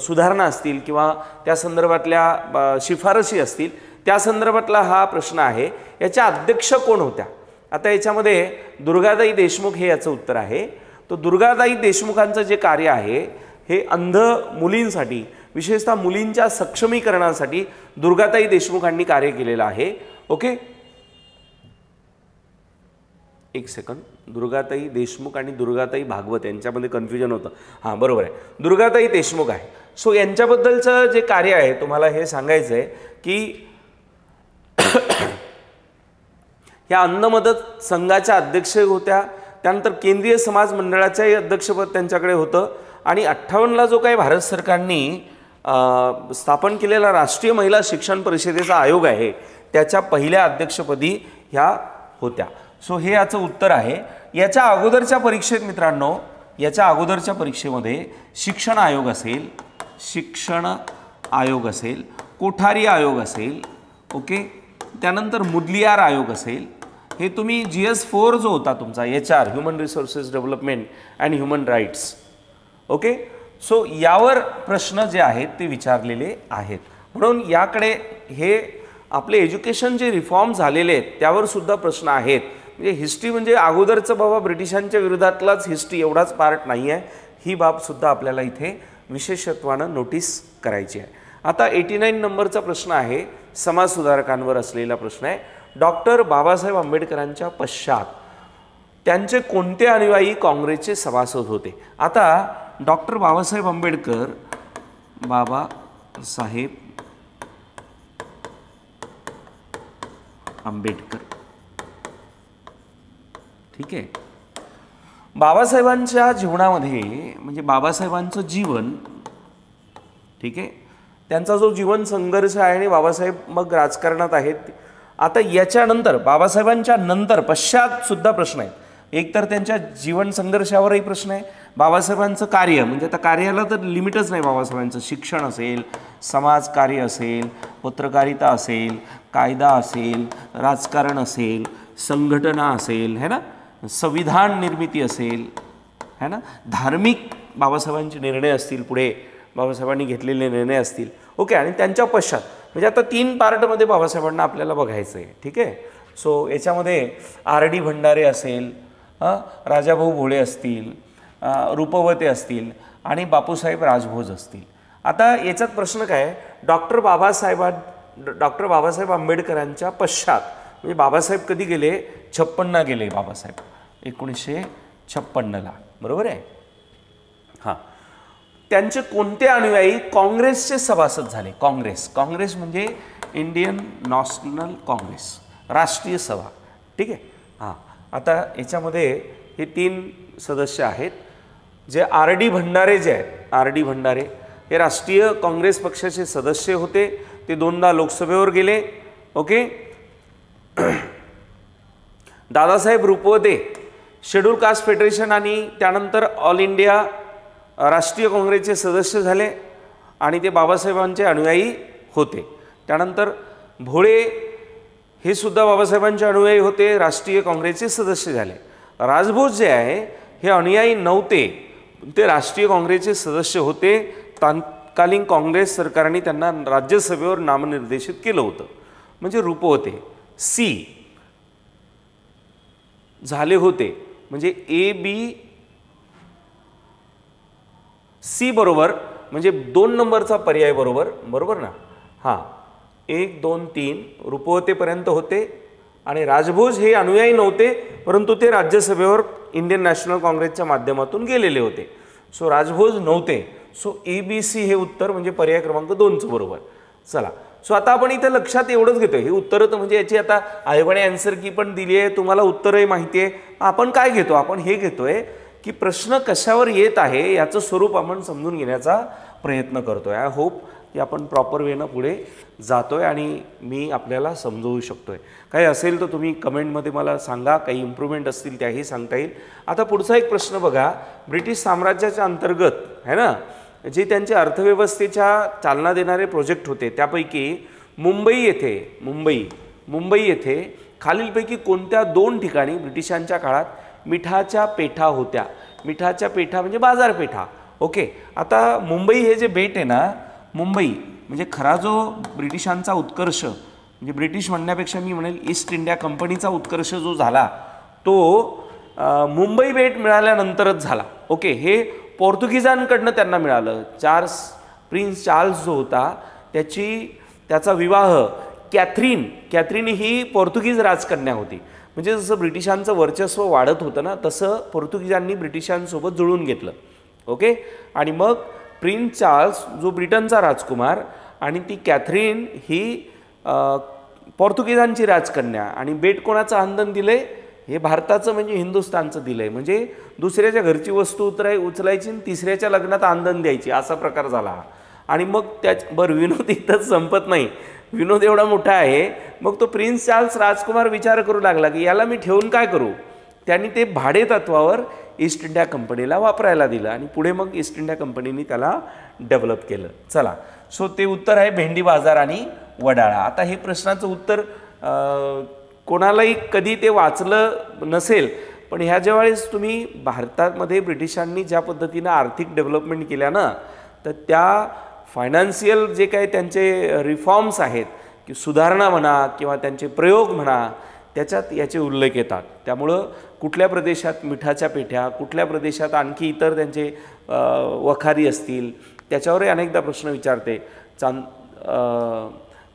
Speaker 1: सुधारणा असतील किंवा त्या संदर्भातल्या शिफारशी असतील त्या संदर्भातला हा प्रश्न आहे. याच्या अध्यक्ष कोण होत्या? आता याच्यामध्ये दुर्गादाई देशमुख हे याचं उत्तर आहे. तो दुर्गादाई देशमुखांचं जे कार्य आहे हे अंध मुलींसाठी, विशेषतः मुलींच्या सक्षमीकरणासाठी दुर्गाताई देशमुखांनी कार्य केलेलं आहे. ओके, एक सेकंड, दुर्गाताई देशमुख आणि दुर्गाताई भागवत यांच्यामध्ये कन्फ्युजन होतं. हां बरोबर आहे, दुर्गाताई देशमुख आहे. सो यांच्याबद्दलचं जे कार्य आहे तुम्हाला हे सांगायचं आहे की ह्या अंध मदत संघाच्या अध्यक्ष होत्या. त्यानंतर केंद्रीय समाज मंडळाच्याही अध्यक्षपद त्यांच्याकडे होतं. आणि 58ला जो काही भारत सरकारने स्थापन केलेला राष्ट्रीय महिला शिक्षण परिषदेचा आयोग आहे त्याच्या पहिल्या अध्यक्षपदी ह्या होत्या. सो हे याचं उत्तर आहे. याच्या अगोदरच्या परीक्षेत मित्रांनो, याच्या अगोदरच्या परीक्षेमध्ये शिक्षण आयोग असेल, कोठारी आयोग असेल, ओके, त्यानंतर मुदलियार आयोग असेल. हे तुम्ही GS4 जो होता तुमचा HR human resources development and human rights, okay, so यावर प्रश्न जे आहेत ते विचारलेले आहेत. म्हणून याकडे हे आपले एज्युकेशन जे रिफॉर्म झालेले आहेत त्यावर सुद्धा प्रश्न आहेत. म्हणजे हिस्ट्री म्हणजे अगोदरचं बाबा ब्रिटिशांच्या विरोधातलाच हिस्ट्री एवढाच पार्ट नाही आहे, ही बाबसुद्धा आपल्याला इथे विशेषत्वानं नोटीस करायची आहे. आता 89 नंबरचा प्रश्न आहे, समाजसुधारकांवर असलेला प्रश्न आहे. डॉक्टर बाबासाहेब आंबेडकरांच्या पश्चात त्यांचे कोणते अनुयायी काँग्रेसचे सभासद होते? आता डॉक्टर बाबासाहेब आंबेडकर, ठीक आहे. बाबासाहेबांच्या जीवनामध्ये म्हणजे बाबासाहेबांचं जीवन, ठीक आहे, त्यांचा जो जीवन संघर्ष आहे आणि बाबासाहेब मग राजकारणात आहेत. आता याच्यानंतर बाबासाहेबांच्या नंतर पश्चात सुद्धा प्रश्न आहेत. एक तर त्यांच्या जीवन संघर्षावरही प्रश्न आहे, बाबासाहेबांचं कार्य म्हणजे आता कार्याला तर लिमिटच नाही. बाबासाहेबांचं शिक्षण असेल, समाजकार्य असेल, पत्रकारिता असेल, कायदा असेल, राजकारण असेल, संघटना असेल, है ना, संविधान निर्मिती असेल, है ना, धार्मिक बाबासाहेबांचे निर्णय असतील, पुढे बाबासाहेबांनी घेतलेले निर्णय असतील. ओके, आणि त्यांच्या पश्चात म्हणजे आता 3 पार्टमध्ये बाबासाहेबांना आपल्याला बघायचं आहे. ठीक आहे. सो याच्यामध्ये RD भंडारे असेल, राजाभाऊ भोळे असतील, रूपवते असतील आणि बापूसाहेब राजभोज असतील. आता याच्यात प्रश्न काय, डॉक्टर बाबासाहेब आंबेडकरांच्या पश्चात म्हणजे बाबासाहेब कधी गेले? 56ला गेले बाबासाहेब, 1956ला, बरोबर आहे. हां, त्यांचे कोणते अनुयायी काँग्रेसचे सभासद झाले? काँग्रेस म्हणजे इंडियन नॅशनल काँग्रेस, राष्ट्रीय सभा. ठीक आहे. हां, आता याच्यामध्ये हे 3 सदस्य आहेत. जे RD भंडारे जे आहेत, RD भंडारे हे राष्ट्रीय काँग्रेस पक्षाचे सदस्य होते. ते 2दा लोकसभेवर गेले. Okay. Dadasaheb Rupwate schedule caste federation आणि त्यानंतर ऑल इंडिया राष्ट्रीय काँग्रेसचे सदस्य झाले आणि ते बाबासाहेबांचे अनुयायी होते. त्यानंतर भोळे हे सुद्धा बाबासाहेबांचे अनुयायी होते, राष्ट्रीय काँग्रेसचे सदस्य झाले. राजभोज जे आहे हे अनुयायी नव्हते, ते राष्ट्रीय काँग्रेसचे सदस्य होते. तत्कालीन काँग्रेस सरकारने त्यांना राज्यसभेवर नामनिर्देशित केलं होतं, म्हणजे रूपवते. सी झाले होते, म्हणजे ए बी सी बरोबर, म्हणजे 2 नंबरचा पर्याय बरोबर, बरोबर ना. हां, 1 2 3 रूपवतेपर्यंत होते आणि राजभोज हे अनुयायी नव्हते, परंतु ते राज्यसभेवर इंडियन नॅशनल काँग्रेसच्या माध्यमातून गेलेले होते. सो राजभोज नव्हते. सो ABC हे उत्तर म्हणजे पर्याय क्रमांक 2चं बरोबर. चला, सो आता आपण इथे लक्षात एवढंच घेतोय, हे उत्तरं तर म्हणजे याची आता आयोगाने आन्सर की पण दिली आहे, तुम्हाला उत्तरही माहिती आहे. आपण काय घेतो, आपण हे घेतोय की प्रश्न कशावर येत आहे याचं स्वरूप आपण समजून घेण्याचा प्रयत्न करतोय. आय होप की आपण प्रॉपर वेनं पुढे जातोय आणि मी आपल्याला समजवू शकतोय. काही असेल तर तुम्ही कमेंटमध्ये मला सांगा, काही इम्प्रूव्हमेंट असतील त्याही सांगता येईल. आता पुढचा एक प्रश्न बघा. ब्रिटिश साम्राज्याच्या अंतर्गत है ना, जे त्यांचे अर्थव्यवस्थेच्या चालना देणारे प्रोजेक्ट होते, त्यापैकी मुंबई येथे खालीलपैकी कोणत्या 2 ठिकाणी ब्रिटिशांच्या काळात मिठाच्या पेठा होत्या. मिठाच्या पेठा म्हणजे बाजारपेठा. ओके, आता मुंबई हे जे बेट आहे ना, मुंबई म्हणजे खरा जो ब्रिटिशांचा उत्कर्ष, म्हणजे ब्रिटिश म्हणण्यापेक्षा मी म्हणेल ईस्ट इंडिया कंपनीचा उत्कर्ष जो झाला तो मुंबई बेट मिळाल्यानंतरच झाला. ओके, हे पोर्तुगीजांकडनं त्यांना मिळालं. प्रिन्स चार्ल्स जो होता त्याचा विवाह कॅथरीन ही पोर्तुगीज राजकन्या होती. म्हणजे जसं ब्रिटिशांचं वर्चस्व वाढत होतं ना, तसं पोर्तुगीजांनी ब्रिटिशांसोबत जुळून घेतलं. ओके, आणि मग प्रिन्स चार्ल्स जो ब्रिटनचा राजकुमार आणि ती कॅथरीन ही पोर्तुगीजांची राजकन्या, आणि बेट कोणाचं आंदण दिलंय, हे भारताचं म्हणजे हिंदुस्थानचं दिलंय. म्हणजे दुसऱ्याच्या घरची वस्तू उचलायची आणि तिसऱ्याच्या लग्नात आंदण द्यायची, असा प्रकार झाला. आणि मग विनोद इथंच संपत नाही, विनोद एवढा मोठा आहे. मग तो प्रिन्स चार्ल्स राजकुमार विचार करू लागला की याला मी ठेवून काय करू. त्यांनी ते भाडे तत्वावर ईस्ट इंडिया कंपनीला वापरायला दिलं आणि पुढे मग ईस्ट इंडिया कंपनीने त्याला डेव्हलप केलं. चला, सो ते उत्तर आहे भेंडी बाजार आणि वडाळा. आता हे प्रश्नाचं उत्तर कोणालाही कधी ते वाचलं नसेल, पण ह्या ज्यावेळेस तुम्ही भारतामध्ये ब्रिटिशांनी ज्या पद्धतीनं आर्थिक डेव्हलपमेंट केल्या ना, तर त्या फायनान्शियल जे काही त्यांचे रिफॉर्म्स आहेत, की सुधारणा म्हणा किंवा त्यांचे प्रयोग म्हणा, त्याच्यात याचे उल्लेख येतात. त्यामुळं कुठल्या प्रदेशात मिठाच्या पेठ्या, कुठल्या प्रदेशात आणखी इतर त्यांचे वखारी असतील, त्याच्यावरही अनेकदा प्रश्न विचारते.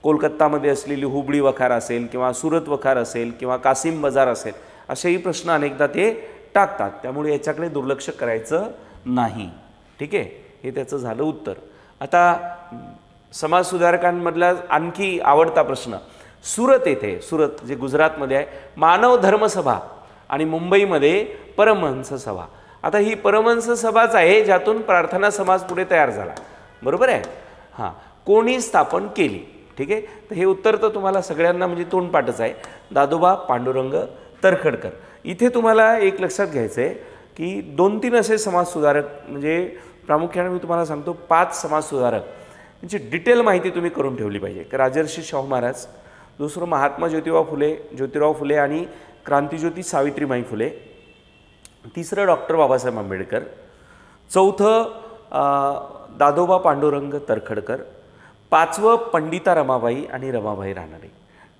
Speaker 1: कोलकातामध्ये असलेली हुबळी वखार असेल किंवा सुरत वखार असेल किंवा कासिम बाजार असेल, असेही प्रश्न अनेकदा ते टाकतात. त्यामुळे याच्याकडे दुर्लक्ष करायचं नाही. ठीक आहे, हे त्याचं झालं उत्तर. आता समाजसुधारकांमधला आणखी आवडता प्रश्न, सुरत येथे, सुरत जे गुजरातमध्ये आहे, मानव धर्म सभा आणि मुंबईमध्ये परमहंस सभा. आता ही परमहंस सभाच आहे ज्यातून प्रार्थना समाज पुढे तयार झाला. बरोबर आहे. हां, कोणी स्थापन केली. ठीक आहे, तर हे उत्तर तर तुम्हाला सगळ्यांना म्हणजे तोंडपाठच आहे, दादोबा पांडुरंग तरखडकर. इथे तुम्हाला एक लक्षात घ्यायचं आहे की 2-3 असे समाजसुधारक, म्हणजे प्रामुख्याने मी तुम्हाला सांगतो 5 समाजसुधारक यांची डिटेल माहिती तुम्ही करून ठेवली पाहिजे. राजर्षी शाहू महाराज, दुसरं महात्मा ज्योतिराव फुले आणि क्रांतिज्योती सावित्रीबाई फुले, तिसरं डॉक्टर बाबासाहेब आंबेडकर, चौथं दादोबा पांडुरंग तरखडकर, 5वं पंडिता रमाबाई आणि रमाबाई रानडे.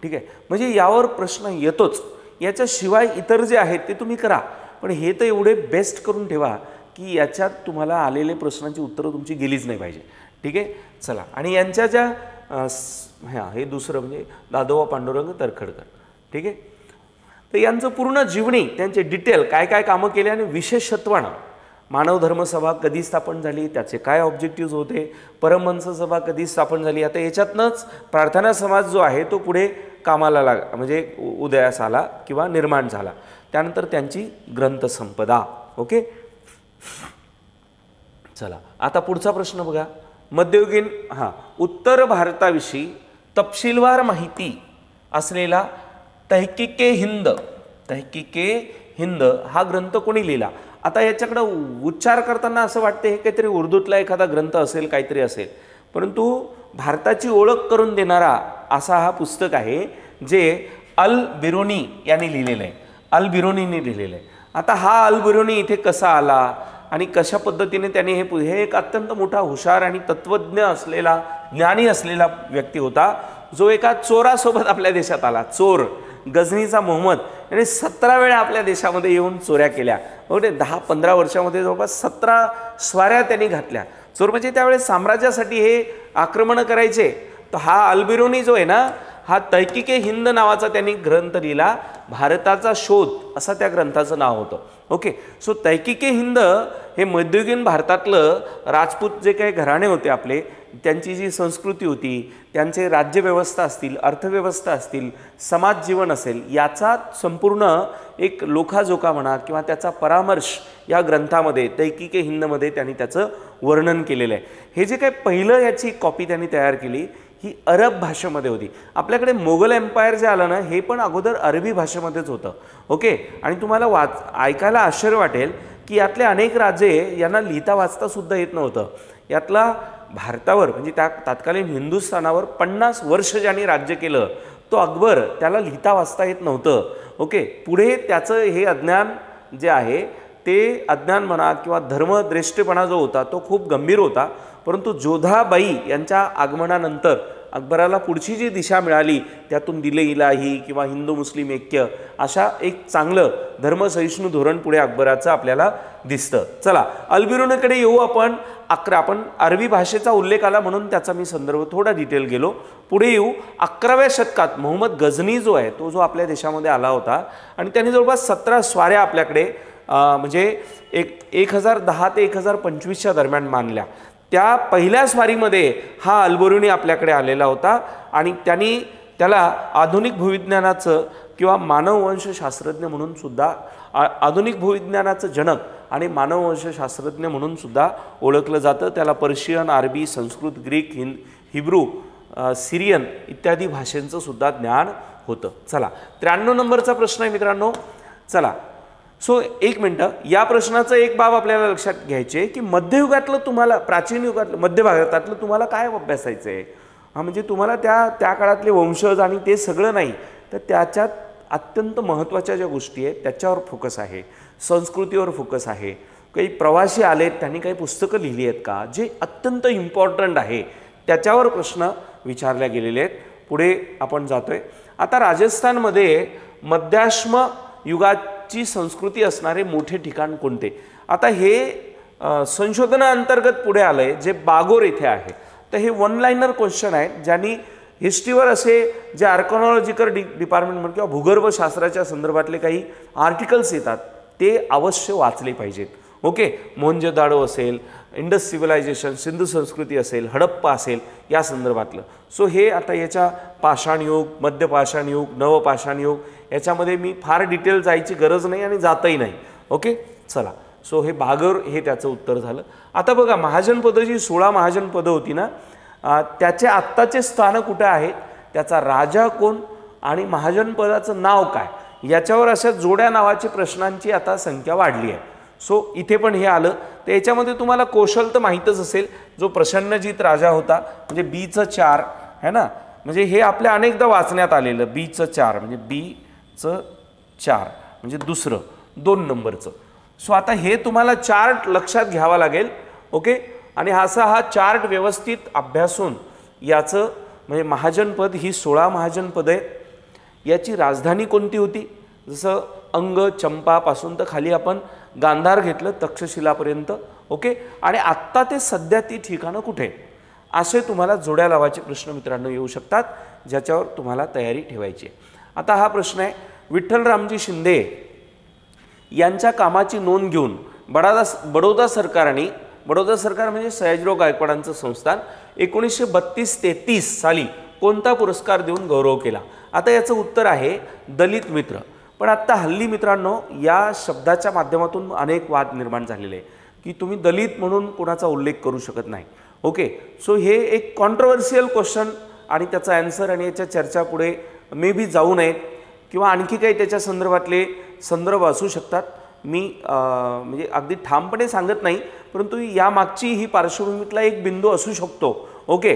Speaker 1: ठीक आहे, म्हणजे यावर प्रश्न येतोच. याच्याशिवाय इतर जे आहेत ते तुम्ही करा, पण हे तर एवढे बेस्ट करून ठेवा की याच्यात तुम्हाला आलेले प्रश्नांची उत्तरं तुमची गेलीच नाही पाहिजे. ठीक आहे, चला. आणि यांच्या ज्या हे दुसरं म्हणजे दादोबा पांडुरंग तरखडकर. ठीक आहे, तर यांचं पूर्ण जीवनी, त्यांचे डिटेल काय काय कामं केले आणि विशेषत्वानं मानव धर्मसभा कधी स्थापन झाली, त्याचे काय ऑब्जेक्टिव्ह होते, परमहंस सभा कधी स्थापन झाली. आता याच्यातनंच प्रार्थना समाज जो आहे तो पुढे कामाला म्हणजे उदयास आला किंवा निर्माण झाला. त्यानंतर त्यांची ग्रंथसंपदा. ओके, चला. आता पुढचा प्रश्न बघा. मध्ययुगीन उत्तर भारताविषयी तपशीलवार माहिती असलेला तहकीके हिंद हा ग्रंथ कोणी लिहिला. आता याच्याकडं उच्चार करताना असं वाटते हे काहीतरी उर्दूतला एखादा ग्रंथ असेल, काहीतरी असेल, परंतु भारताची ओळख करून देणारा असा हा पुस्तक आहे जे अल बिरुनी यांनी लिहिलेलं आहे. अल बिरुनीने लिहिलेलं आहे. आता हा अल बिरुनी इथे कसा आला, आणि कशा पद्धतीने त्यांनी हे एक अत्यंत मोठा हुशार आणि तत्वज्ञ असलेला, ज्ञानी असलेला व्यक्ती होता, जो एका चोरासोबत आपल्या देशात आला. चोर गझनीचा मोहम्मद याने 17 वेळा आपल्या देशामध्ये येऊन चोऱ्या केल्या. बघते 10-15 वर्षामध्ये जवळपास 17 स्वाऱ्या त्यांनी घातल्या. चोर म्हणजे त्यावेळेस साम्राज्यासाठी हे आक्रमण करायचे. तर हा अल्बिरुनी जो आहे ना, हा तहकीके हिंद नावाचा त्यांनी ग्रंथ लिहिला. भारताचा शोध असं त्या ग्रंथाचं नाव होतं. ओके, सो तहकीके हिंद हे मध्ययुगीन भारतातलं राजपूत जे काही घराणे होते आपले, त्यांची जी संस्कृती होती, त्यांचे राज्यव्यवस्था असतील, अर्थव्यवस्था असतील, समाज जीवन असेल, याचा संपूर्ण एक लोखाजोखा म्हणा किंवा त्याचा परामर्श या ग्रंथामध्ये तहकीके हिंदमध्ये त्यांनी त्याचं वर्णन केलेलं आहे. हे जे काही पहिलं याची कॉपी त्यांनी तयार केली ही अरब भाषेमध्ये होती. आपल्याकडे मोगल एम्पायर जे आलं ना, हे पण अगोदर अरबी भाषेमध्येच होतं. ओके, आणि तुम्हाला ऐकायला आश्चर्य वाटेल की यातले अनेक राजे यांना लिहिता वाचता सुद्धा येत नव्हतं. यातला भारतावर म्हणजे त्या तत्कालीन हिंदुस्थानावर 50 वर्ष ज्यांनी राज्य केलं तो अकबर, त्याला लिहिता वाचता येत नव्हतं. ओके, पुढे त्याचं हे अज्ञान जे आहे ते अज्ञान म्हणा किंवा धर्मद्रेष्टपणा जो होता तो खूप गंभीर होता. परंतु जोधाबाई यांच्या आगमनानंतर अकबराला पुढची जी दिशा मिळाली त्यातून दिले इलाही किंवा हिंदू मुस्लिम ऐक्य अशा एक चांगलं धर्मसहिष्णू धोरण पुढे अकबराचं आपल्याला दिसतं. चला अल्बिरुनीकडे येऊ आपण. आपण अरबी भाषेचा उल्लेख आला म्हणून त्याचा मी संदर्भ थोडा डिटेल गेलो. पुढे येऊ 11व्या शतकात मोहम्मद गझनी जो आहे तो जो आपल्या देशामध्ये आला होता आणि त्यांनी जवळपास 17 स्वाऱ्या आपल्याकडे म्हणजे 1010 ते 1025च्या दरम्यान मानल्या. त्या पहिल्या स्वारीमध्ये हा अल्बिरुनी आपल्याकडे आलेला होता आणि त्यांनी त्याला आधुनिक भूविज्ञानाचं किंवा मानववंशशास्त्रज्ञ म्हणून सुद्धा, आधुनिक भूविज्ञानाचं जनक आणि मानववंशशास्त्रज्ञ म्हणून सुद्धा ओळखलं जातं. त्याला पर्शियन, अरबी, संस्कृत, ग्रीक, हिब्रू, सिरियन इत्यादी भाषांचं सुद्धा ज्ञान होतं. चला 93 नंबरचा प्रश्न आहे मित्रांनो. चला सो एक मिनटं, या प्रश्नाचं एक बाब आपल्याला लक्षात घ्यायचे की मध्ययुगातलं तुम्हाला, प्राचीन युगातलं, मध्य भारतातलं तुम्हाला काय अभ्यासायचं आहे. म्हणजे तुम्हाला त्या काळातले वंशज आणि ते सगळं नाही, तर त्याच्यात अत्यंत महत्त्वाच्या ज्या गोष्टी आहेत त्याच्यावर फोकस आहे, संस्कृतीवर फोकस आहे. काही प्रवासी आलेत, त्यांनी काही पुस्तकं लिहिली आहेत का, जे अत्यंत इम्पॉर्टंट आहे त्याच्यावर प्रश्न विचारले गेलेले आहेत. पुढे आपण जातोय. आता राजस्थानमध्ये मध्याश्म युगाची संस्कृती असणारे मोठे ठिकाण कोणते. आता हे संशोधनाअंतर्गत पुढे आलंय जे बागोर येथे आहे. तर हे 1 लाइनर क्वेश्चन आहेत, ज्यांनी हिस्ट्रीवर असे जे आर्कॉनॉलॉजिकल डिपार्टमेंट किंवा भूगर्भशास्त्राच्या संदर्भातले काही आर्टिकल्स येतात ते अवश्य वाचले पाहिजेत. ओके, मोहनजोदाडो असेल, इंडस सिव्हिलायझेशन, सिंधू संस्कृती असेल, हडप्पा असेल, या संदर्भातलं. सो हे आता याच्या पाषाण युग, मध्य पाषाण युग, नवपाषाण युग याच्यामध्ये मी फार डिटेल जायची गरज नाही आणि जातही नाही. ओके, चला. सो हे बागोर हे त्याचं उत्तर झालं. आता बघा, महाजनपदं जी 16 महाजनपदं होती ना, त्याचे आत्ताचे स्थान कुठे आहे, त्याचा राजा कोण आणि महाजनपदाचं नाव काय, याच्यावर अशा जोड्या नावाची प्रश्नांची आता संख्या वाढली आहे. सो इथे पण हे आलं. तर याच्यामध्ये तुम्हाला कौशल तर माहीतच असेल, जो प्रसन्नजीत राजा होता, म्हणजे B चं 4 है ना, म्हणजे हे आपल्या अनेकदा वाचण्यात आलेलं. B चं 4 म्हणजे B चं 4 म्हणजे दुसरं 2 नंबरचं. सो आता हे तुम्हाला चार्ट लक्षात घ्यावा लागेल. ओके, आणि हा चार्ट व्यवस्थित अभ्यासून याचं म्हणजे महाजनपद ही 16 महाजनपद आहेत. याची राजधानी कोणती होती, जसं अंग चंपापासून तर खाली आपण गांधार घेतलं तक्षशिलापर्यंत. ओके, आणि आत्ता ते सध्या ती ठिकाणं कुठे, असे तुम्हाला जोड्या लावायचे प्रश्न मित्रांनो येऊ शकतात, ज्याच्यावर तुम्हाला तयारी ठेवायची आहे. आता हा प्रश्न आहे, विठ्ठलरामजी शिंदे यांच्या कामाची नोंद घेऊन बडोदा सरकारने, बडोदा सरकार म्हणजे सयाजीराव गायकवाडांचं संस्थान, 1932-33 साली कोणता पुरस्कार देऊन गौरव केला. आता याचं उत्तर आहे दलित मित्र. पण आत्ता हल्ली मित्रांनो या शब्दाच्या माध्यमातून अनेक वाद निर्माण झालेले आहे की तुम्ही दलित म्हणून कोणाचा उल्लेख करू शकत नाही. ओके, सो हे एक कॉन्ट्रोवर्शियल क्वेश्चन आणि त्याचा आन्सर आणि याच्या चर्चा पुढे मे बी जाऊ नयेत किंवा आणखी काही त्याच्या संदर्भातले संदर्भ असू शकतात. मी म्हणजे अगदी ठामपणे सांगत नाही, परंतु यामागची ही पार्श्वभूमीतला एक बिंदू असू शकतो. ओके,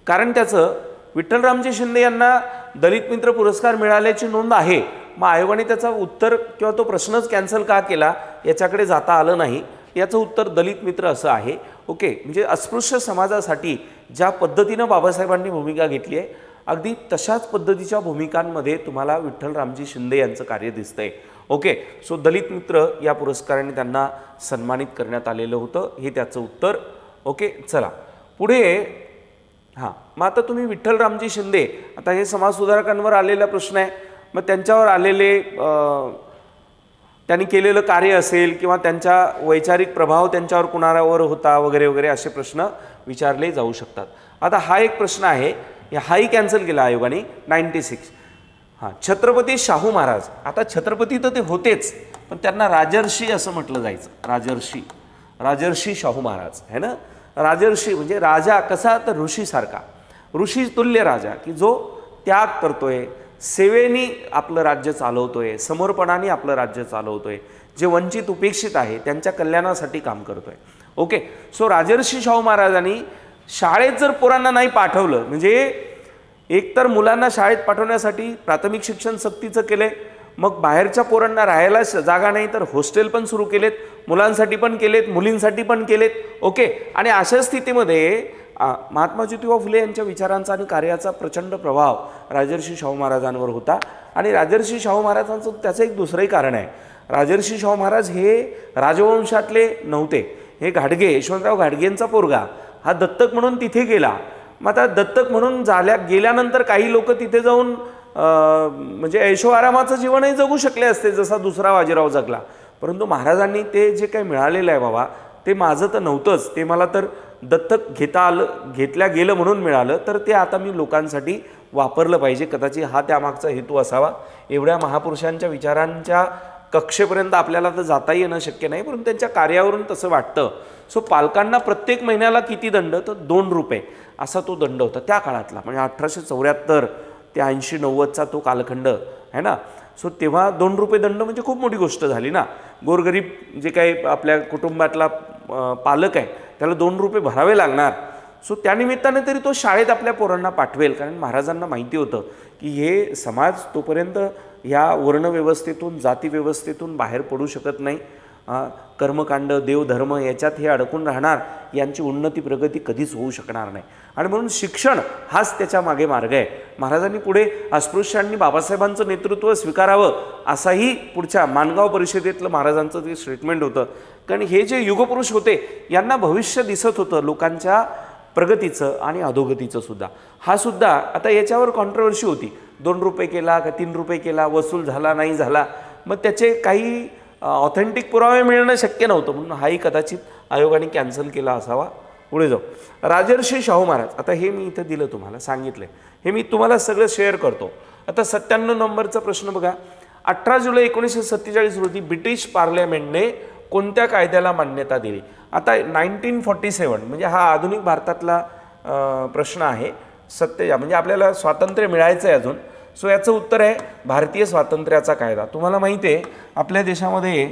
Speaker 1: कारण त्याचं विठ्ठलरामजी शिंदे यांना दलित मित्र पुरस्कार मिळाल्याची नोंद आहे. मग आयोगाने त्याचा उत्तर किंवा तो प्रश्नच कॅन्सल का केला याच्याकडे जाता आलं नाही. याचं उत्तर दलित मित्र असं आहे. ओके, म्हणजे अस्पृश्य समाजासाठी ज्या पद्धतीनं बाबासाहेबांनी भूमिका घेतली आहे अगदी तशाच पद्धतीच्या भूमिकांमध्ये तुम्हाला विठ्ठलरामजी शिंदे यांचं कार्य दिसतंय. ओके, सो दलित मित्र या पुरस्काराने त्यांना सन्मानित करण्यात आलेलं होतं, हे त्याचं उत्तर. ओके, चला पुढे. हां, मग आता तुम्ही विठ्ठलरामजी शिंदे, आता हे समाजसुधारकांवर आलेला प्रश्न आहे, मग त्यांच्यावर आलेले त्यांनी केलेलं कार्य असेल किंवा त्यांचा वैचारिक प्रभाव त्यांच्यावर कुणावर होता वगैरे वगैरे असे प्रश्न विचारले जाऊ शकतात. आता हा एक प्रश्न आहे, हाही कॅन्सल केला आयोगाने 96. हां, छत्रपती शाहू महाराज. आता छत्रपती तर ते होतेच, पण त्यांना राजर्षी असं म्हटलं जायचं. राजर्षी शाहू महाराज है ना. राजर्षी म्हणजे राजा कसा, तर ऋषीसारखा, ऋषी तुल्य राजा की जो त्याग करतोय, सेवेनी आपलं राज्य चालवतोय, समर्पणाने आपलं राज्य चालवतोय, जे वंचित उपेक्षित आहे त्यांच्या कल्याणासाठी काम करतोय. ओके, सो राजर्षी शाहू महाराजांनी शाळेत जर पोरांना नाही पाठवलं, म्हणजे एकतर मुलांना शाळेत पाठवण्यासाठी प्राथमिक शिक्षण सक्तीचं केलंय, मग बाहेरच्या पोरांना राहायला जागा नाही तर हॉस्टेल पण सुरू केलेत, मुलांसाठी पण केलेत, मुलींसाठी पण केलेत. ओके, आणि अशा स्थितीमध्ये महात्मा ज्योतिबा फुले यांच्या विचारांचा आणि कार्याचा प्रचंड प्रभाव राजर्षी शाहू महाराजांवर होता. आणि राजर्षी शाहू महाराजांचं त्याचं एक दुसरंही कारण आहे. राजर्षी शाहू महाराज हे राजवंशातले नव्हते, हे घाडगे, यशवंतराव घाडगेंचा पोरगा हा दत्तक म्हणून तिथे गेला. मग आता दत्तक म्हणून गेल्यानंतर काही लोक तिथे जाऊन म्हणजे ऐशो आरामाचं जीवनही जगू शकले असते जसा दुसरा बाजीराव जगला, परंतु महाराजांनी ते जे काही मिळालेलं आहे बाबा ते माझं तर नव्हतंच, ते मला तर दत्तक घेतल्या गेलं म्हणून मिळालं, तर ते आता मी लोकांसाठी वापरलं पाहिजे. कदाचित हा त्यामागचा हेतू असावा. एवढ्या महापुरुषांच्या विचारांच्या कक्षेपर्यंत आपल्याला तर जाता येणं शक्य नाही, परंतु त्यांच्या कार्यावरून तसं वाटतं. सो पालकांना प्रत्येक महिन्याला किती दंड, तर 2 रुपये असा तो दंड होता त्या काळातला, म्हणजे 1874 ते 80-90चा तो कालखंड आहे ना. सो तेव्हा 2 रुपये दंड म्हणजे खूप मोठी गोष्ट झाली ना. गोरगरीब जे काही आपल्या कुटुंबातला पालक आहे त्याला 2 रुपये भरावे लागणार. सो त्यानिमित्ताने तरी तो शाळेत आपल्या पोरांना पाठवेल, कारण महाराजांना माहिती होतं की हे समाज तोपर्यंत ह्या वर्णव्यवस्थेतून जातीव्यवस्थेतून बाहेर पडू शकत नाही. कर्मकांड देवधर्म याच्यात हे अडकून राहणार, यांची उन्नती प्रगती कधीच होऊ शकणार नाही. आणि म्हणून शिक्षण हाच त्याच्या मागे मार्ग आहे. महाराजांनी पुढे अस्पृश्यांनी बाबासाहेबांचं नेतृत्व स्वीकारावं असाही पुढच्या माणगाव परिषदेतलं महाराजांचं ते स्टेटमेंट होतं. कारण हे जे युगपुरुष होते यांना भविष्य दिसत होतं लोकांच्या प्रगतीचं आणि अधोगतीचं सुद्धा. हा सुद्धा आता याच्यावर कॉन्ट्रोवर्सी होती, 2 रुपये केला का 3 रुपये केला, वसूल झाला नाही झाला, मग त्याचे काही ऑथेंटिक पुरावे मिळणं शक्य नव्हतं, म्हणून हाही कदाचित आयोगाने कॅन्सल केला असावा. पुढे जाऊ. राजर्षी शाहू महाराज. आता हे मी इथं दिलं तुम्हाला, सांगितलंय, हे मी तुम्हाला सगळं शेअर करतो. आता 97 नंबरचा प्रश्न बघा. 18 जुलै 1947 रोजी ब्रिटिश पार्लमेंटने कोणत्या कायद्याला मान्यता दिली? आता 1947 म्हणजे हा आधुनिक भारतातला प्रश्न आहे. म्हणजे आपल्याला स्वातंत्र्य मिळायचं आहे अजून. सो याचं उत्तर आहे भारतीय स्वातंत्र्याचा कायदा. तुम्हाला माहिती आहे आपल्या देशामध्ये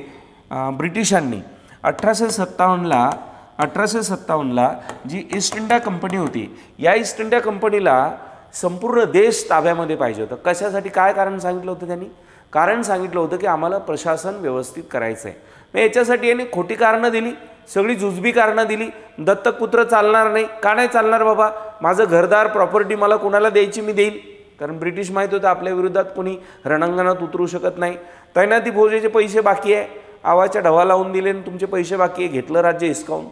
Speaker 1: ब्रिटिशांनी 1857ला जी ईस्ट इंडिया कंपनी होती, या ईस्ट इंडिया कंपनीला संपूर्ण देश ताब्यामध्ये पाहिजे होतं. कशासाठी? काय कारण सांगितलं होतं त्यांनी? कारण सांगितलं होतं की आम्हाला प्रशासन व्यवस्थित करायचं आहे. मग याच्यासाठी यांनी खोटी कारणं दिली, सगळी जुजबी कारणं दिली. दत्तकपुत्र चालणार नाही. का नाही चालणार बाबा? माझं घरदार प्रॉपर्टी मला कोणाला द्यायची मी देईल, कारण ब्रिटिश माहीत होतं आपल्या विरोधात कोणी रणांगणात उतरू शकत नाही. तैनाती फौजेचे पैसे बाकी आहे, आवाच्या ढवा लावून दिले आणि तुमचे पैसे बाकी आहे, घेतलं राज्य हिसकावून.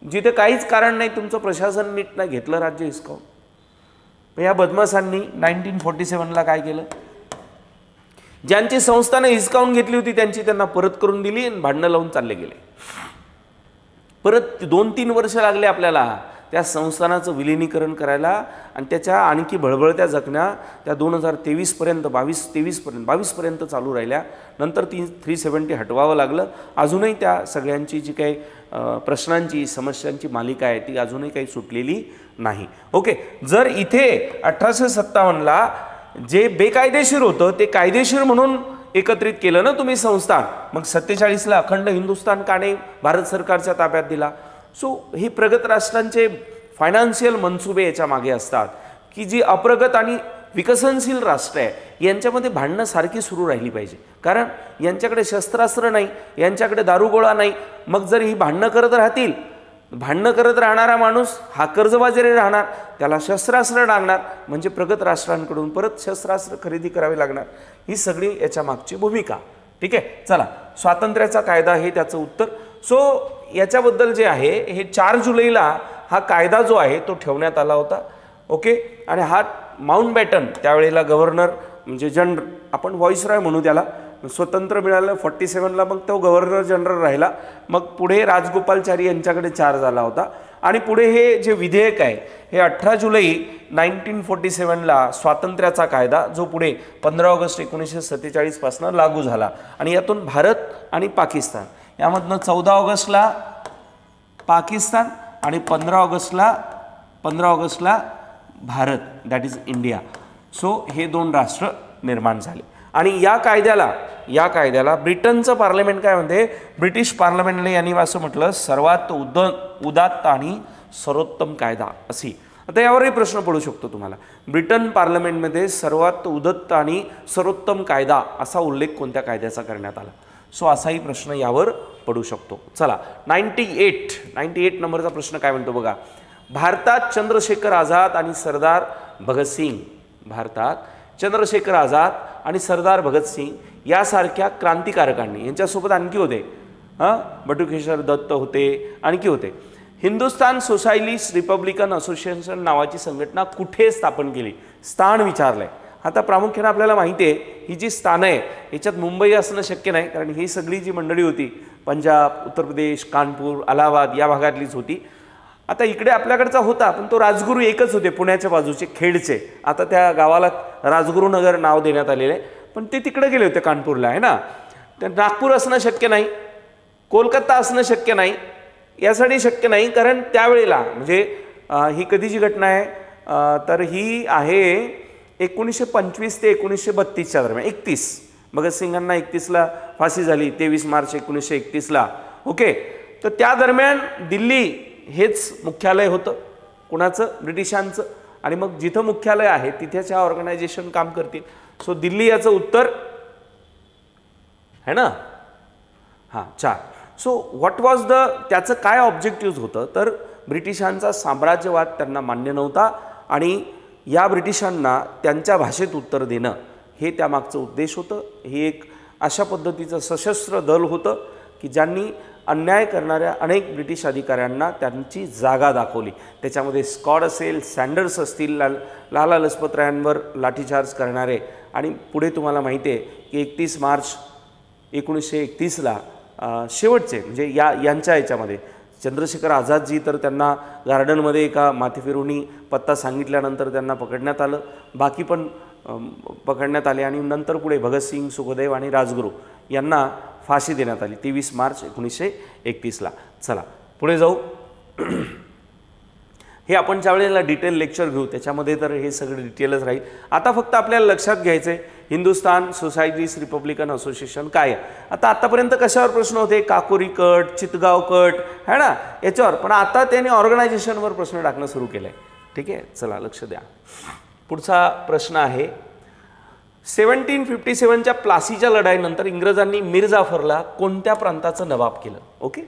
Speaker 1: जिथे काहीच कारण नाही, तुमचं प्रशासन नीट नाही, घेतलं राज्य हिसकावून. पण या बदमाशांनी 1947ला काय केलं? ज्यांची संस्थानं हिसकावून घेतली होती त्यांना परत करून दिली आणि भांडणं लावून चालले गेले. परत 2-3 वर्ष लागले आपल्याला त्या संस्थानाचं विलिनीकरण करायला, आणि त्याच्या आणखी बळबळत्या जखण्या त्या 2023पर्यंत 22पर्यंत चालू राहिल्या. नंतर 370 हटवावं लागलं. अजूनही त्या सगळ्यांची जी काही प्रश्नांची समस्यांची मालिका आहे ती अजूनही काही सुटलेली नाही. ओके, जर इथे 1857ला जे बेकायदेशीर होतं ते कायदेशीर म्हणून एकत्रित केलं ना तुम्ही संस्थान, मग 47ला अखंड हिंदुस्थान का नाही भारत सरकारच्या ताब्यात दिला? सो ही प्रगत राष्ट्रांचे फायनान्शियल मनसुबे याच्या मागे असतात की जी अप्रगत आणि विकसनशील राष्ट्र आहे यांच्यामध्ये भांडणं सारखी सुरू राहिली पाहिजे, कारण यांच्याकडे शस्त्रास्त्र नाही, यांच्याकडे दारुगोळा नाही. मग जर ही भांडणं करत राहतील, भांडणं करत राहणारा माणूस हा कर्जबाजारी राहणार, त्याला शस्त्रास्त्र लागणार, म्हणजे प्रगत राष्ट्रांकडून परत शस्त्रास्त्र खरेदी करावी लागणार. ही सगळी याच्या मागची भूमिका. ठीक आहे, चला, स्वातंत्र्याचा कायदा हे त्याचं उत्तर. सो याच्याबद्दल जे आहे हे 4 जुलैला हा कायदा जो आहे तो ठेवण्यात आला होता. ओके, आणि हा माउंटबॅटन त्यावेळेला गव्हर्नर म्हणजे जनरल, आपण व्हॉइसरॉय म्हणू त्याला, स्वतंत्र मिळालं 47ला, मग तो गव्हर्नर जनरल राहिला. मग पुढे राजगोपालचारी यांच्याकडे 4 झाला होता. आणि पुढे हे जे विधेयक आहे हे 18 जुलै 1947ला स्वातंत्र्याचा कायदा, जो पुढे 15 ऑगस्ट 1947 पासून लागू झाला. आणि यातून भारत आणि पाकिस्तान यामधनं 14 ऑगस्टला पाकिस्तान आणि 15 ऑगस्टला Bharat, that is India. So हे 2 राष्ट्र निर्माण झाले. आणि या कायद्याला ब्रिटनचं पार्लमेंट काय म्हणते, ब्रिटिश पार्लमेंटने यांनी असं म्हटलं, सर्वात उदात्त आणि सर्वोत्तम कायदा अशी. आता यावरही प्रश्न पडू शकतो तुम्हाला, ब्रिटन पार्लमेंटमध्ये सर्वात उदात्त आणि सर्वोत्तम कायदा असा उल्लेख कोणत्या कायद्याचा करण्यात आला. सो असाही प्रश्न यावर पडू शकतो. चला, 98 नंबरचा प्रश्न काय म्हणतो बघा. भारतात चंद्रशेखर आझाद आणि सरदार भगत सिंग यासारख्या क्रांतिकारकांनी, यांच्यासोबत आणखी होते बटुकेश्वर दत्त होते, आणखी होते, हिंदुस्तान सोशलिस्ट रिपब्लिकन असोसिएशन नावाची संघटना कुठे स्थापन केली. स्थान विचारलंय. आता प्रामुख्याने आपल्याला माहिती आहे ही जी स्थानं आहे याच्यात मुंबई असणं शक्य नाही, कारण ही सगळी जी मंडळी होती पंजाब, उत्तर प्रदेश, कानपूर, अलाहाबाद या भागातलीच होती. आता इकडे आपल्याकडचा होता, पण तो राजगुरू एकच होते पुण्याच्या बाजूचे, खेडचे. आता त्या गावाला राजगुरुनगर नाव देण्यात आलेलं आहे, पण ते तिकडे गेले होते कानपूरला, आहे ना. तर नागपूर असणं शक्य नाही, कोलकाता असणं शक्य नाही. यासाठी शक्य नाही कारण त्यावेळेला म्हणजे ही कधीची घटना आहे, तर ही आहे 1925 ते 1932च्या दरम्यान. 31 भगतसिंगांना 31ला फाशी झाली, 23 मार्च 1931ला. ओके, तर त्या दरम्यान दिल्ली हेच मुख्यालय होतं कुणाचं, ब्रिटिशांचं. आणि मग जिथं मुख्यालय आहे तिथेच्या ऑर्गनायझेशन काम करतील. सो दिल्ली याचं उत्तर आहे ना. हां, 4. सो व्हॉट वॉज त्याचं काय ऑब्जेक्टिव्ह होतं, तर ब्रिटिशांचा साम्राज्यवाद त्यांना मान्य नव्हता आणि या ब्रिटिशांना त्यांच्या भाषेत उत्तर देणं हे त्यामागचं उद्देश होतं. हे एक अशा पद्धतीचं सशस्त्र दल होतं की ज्यांनी अन्याय करणाऱ्या अनेक ब्रिटिश अधिकाऱ्यांना त्यांची जागा दाखवली. त्याच्यामध्ये स्कॉट असेल, सँडर्स असतील, लाला लजपत रायांवर लाठीचार्ज करणारे. आणि पुढे तुम्हाला माहिती आहे की 31 मार्च 1931ला शेवटचे म्हणजे यांच्या याच्यामध्ये चंद्रशेखर आझादजी, तर त्यांना गार्डनमध्ये एका माथेफिरूंनी पत्ता सांगितल्यानंतर त्यांना पकडण्यात आलं, बाकी पण पकडण्यात आले. आणि नंतर पुढे भगतसिंग, सुखदेव आणि राजगुरू यांना फाशी देण्यात आली 23 मार्च 1931ला. चला पुढे जाऊ. हे आपण ज्या वेळेला डिटेल लेक्चर घेऊ त्याच्यामध्ये तर हे सगळं डिटेलच राहील. आता फक्त आपल्याला लक्षात घ्यायचं आहे हिंदुस्तान सोसायटीज रिपब्लिकन असोसिएशन काय आहे. आतापर्यंत कशावर प्रश्न होते, काकोरी कट, चितगाव कट, है ना, याच्यावर. पण आता त्याने ऑर्गनायझेशनवर प्रश्न टाकणं सुरू केलं आहे. ठीक आहे, चला लक्ष द्या. पुढचा प्रश्न आहे 1757च्या प्लासीच्या लढाईनंतर इंग्रजांनी मीर जाफरला कोणत्या प्रांताचं नवाब केलं. ओके,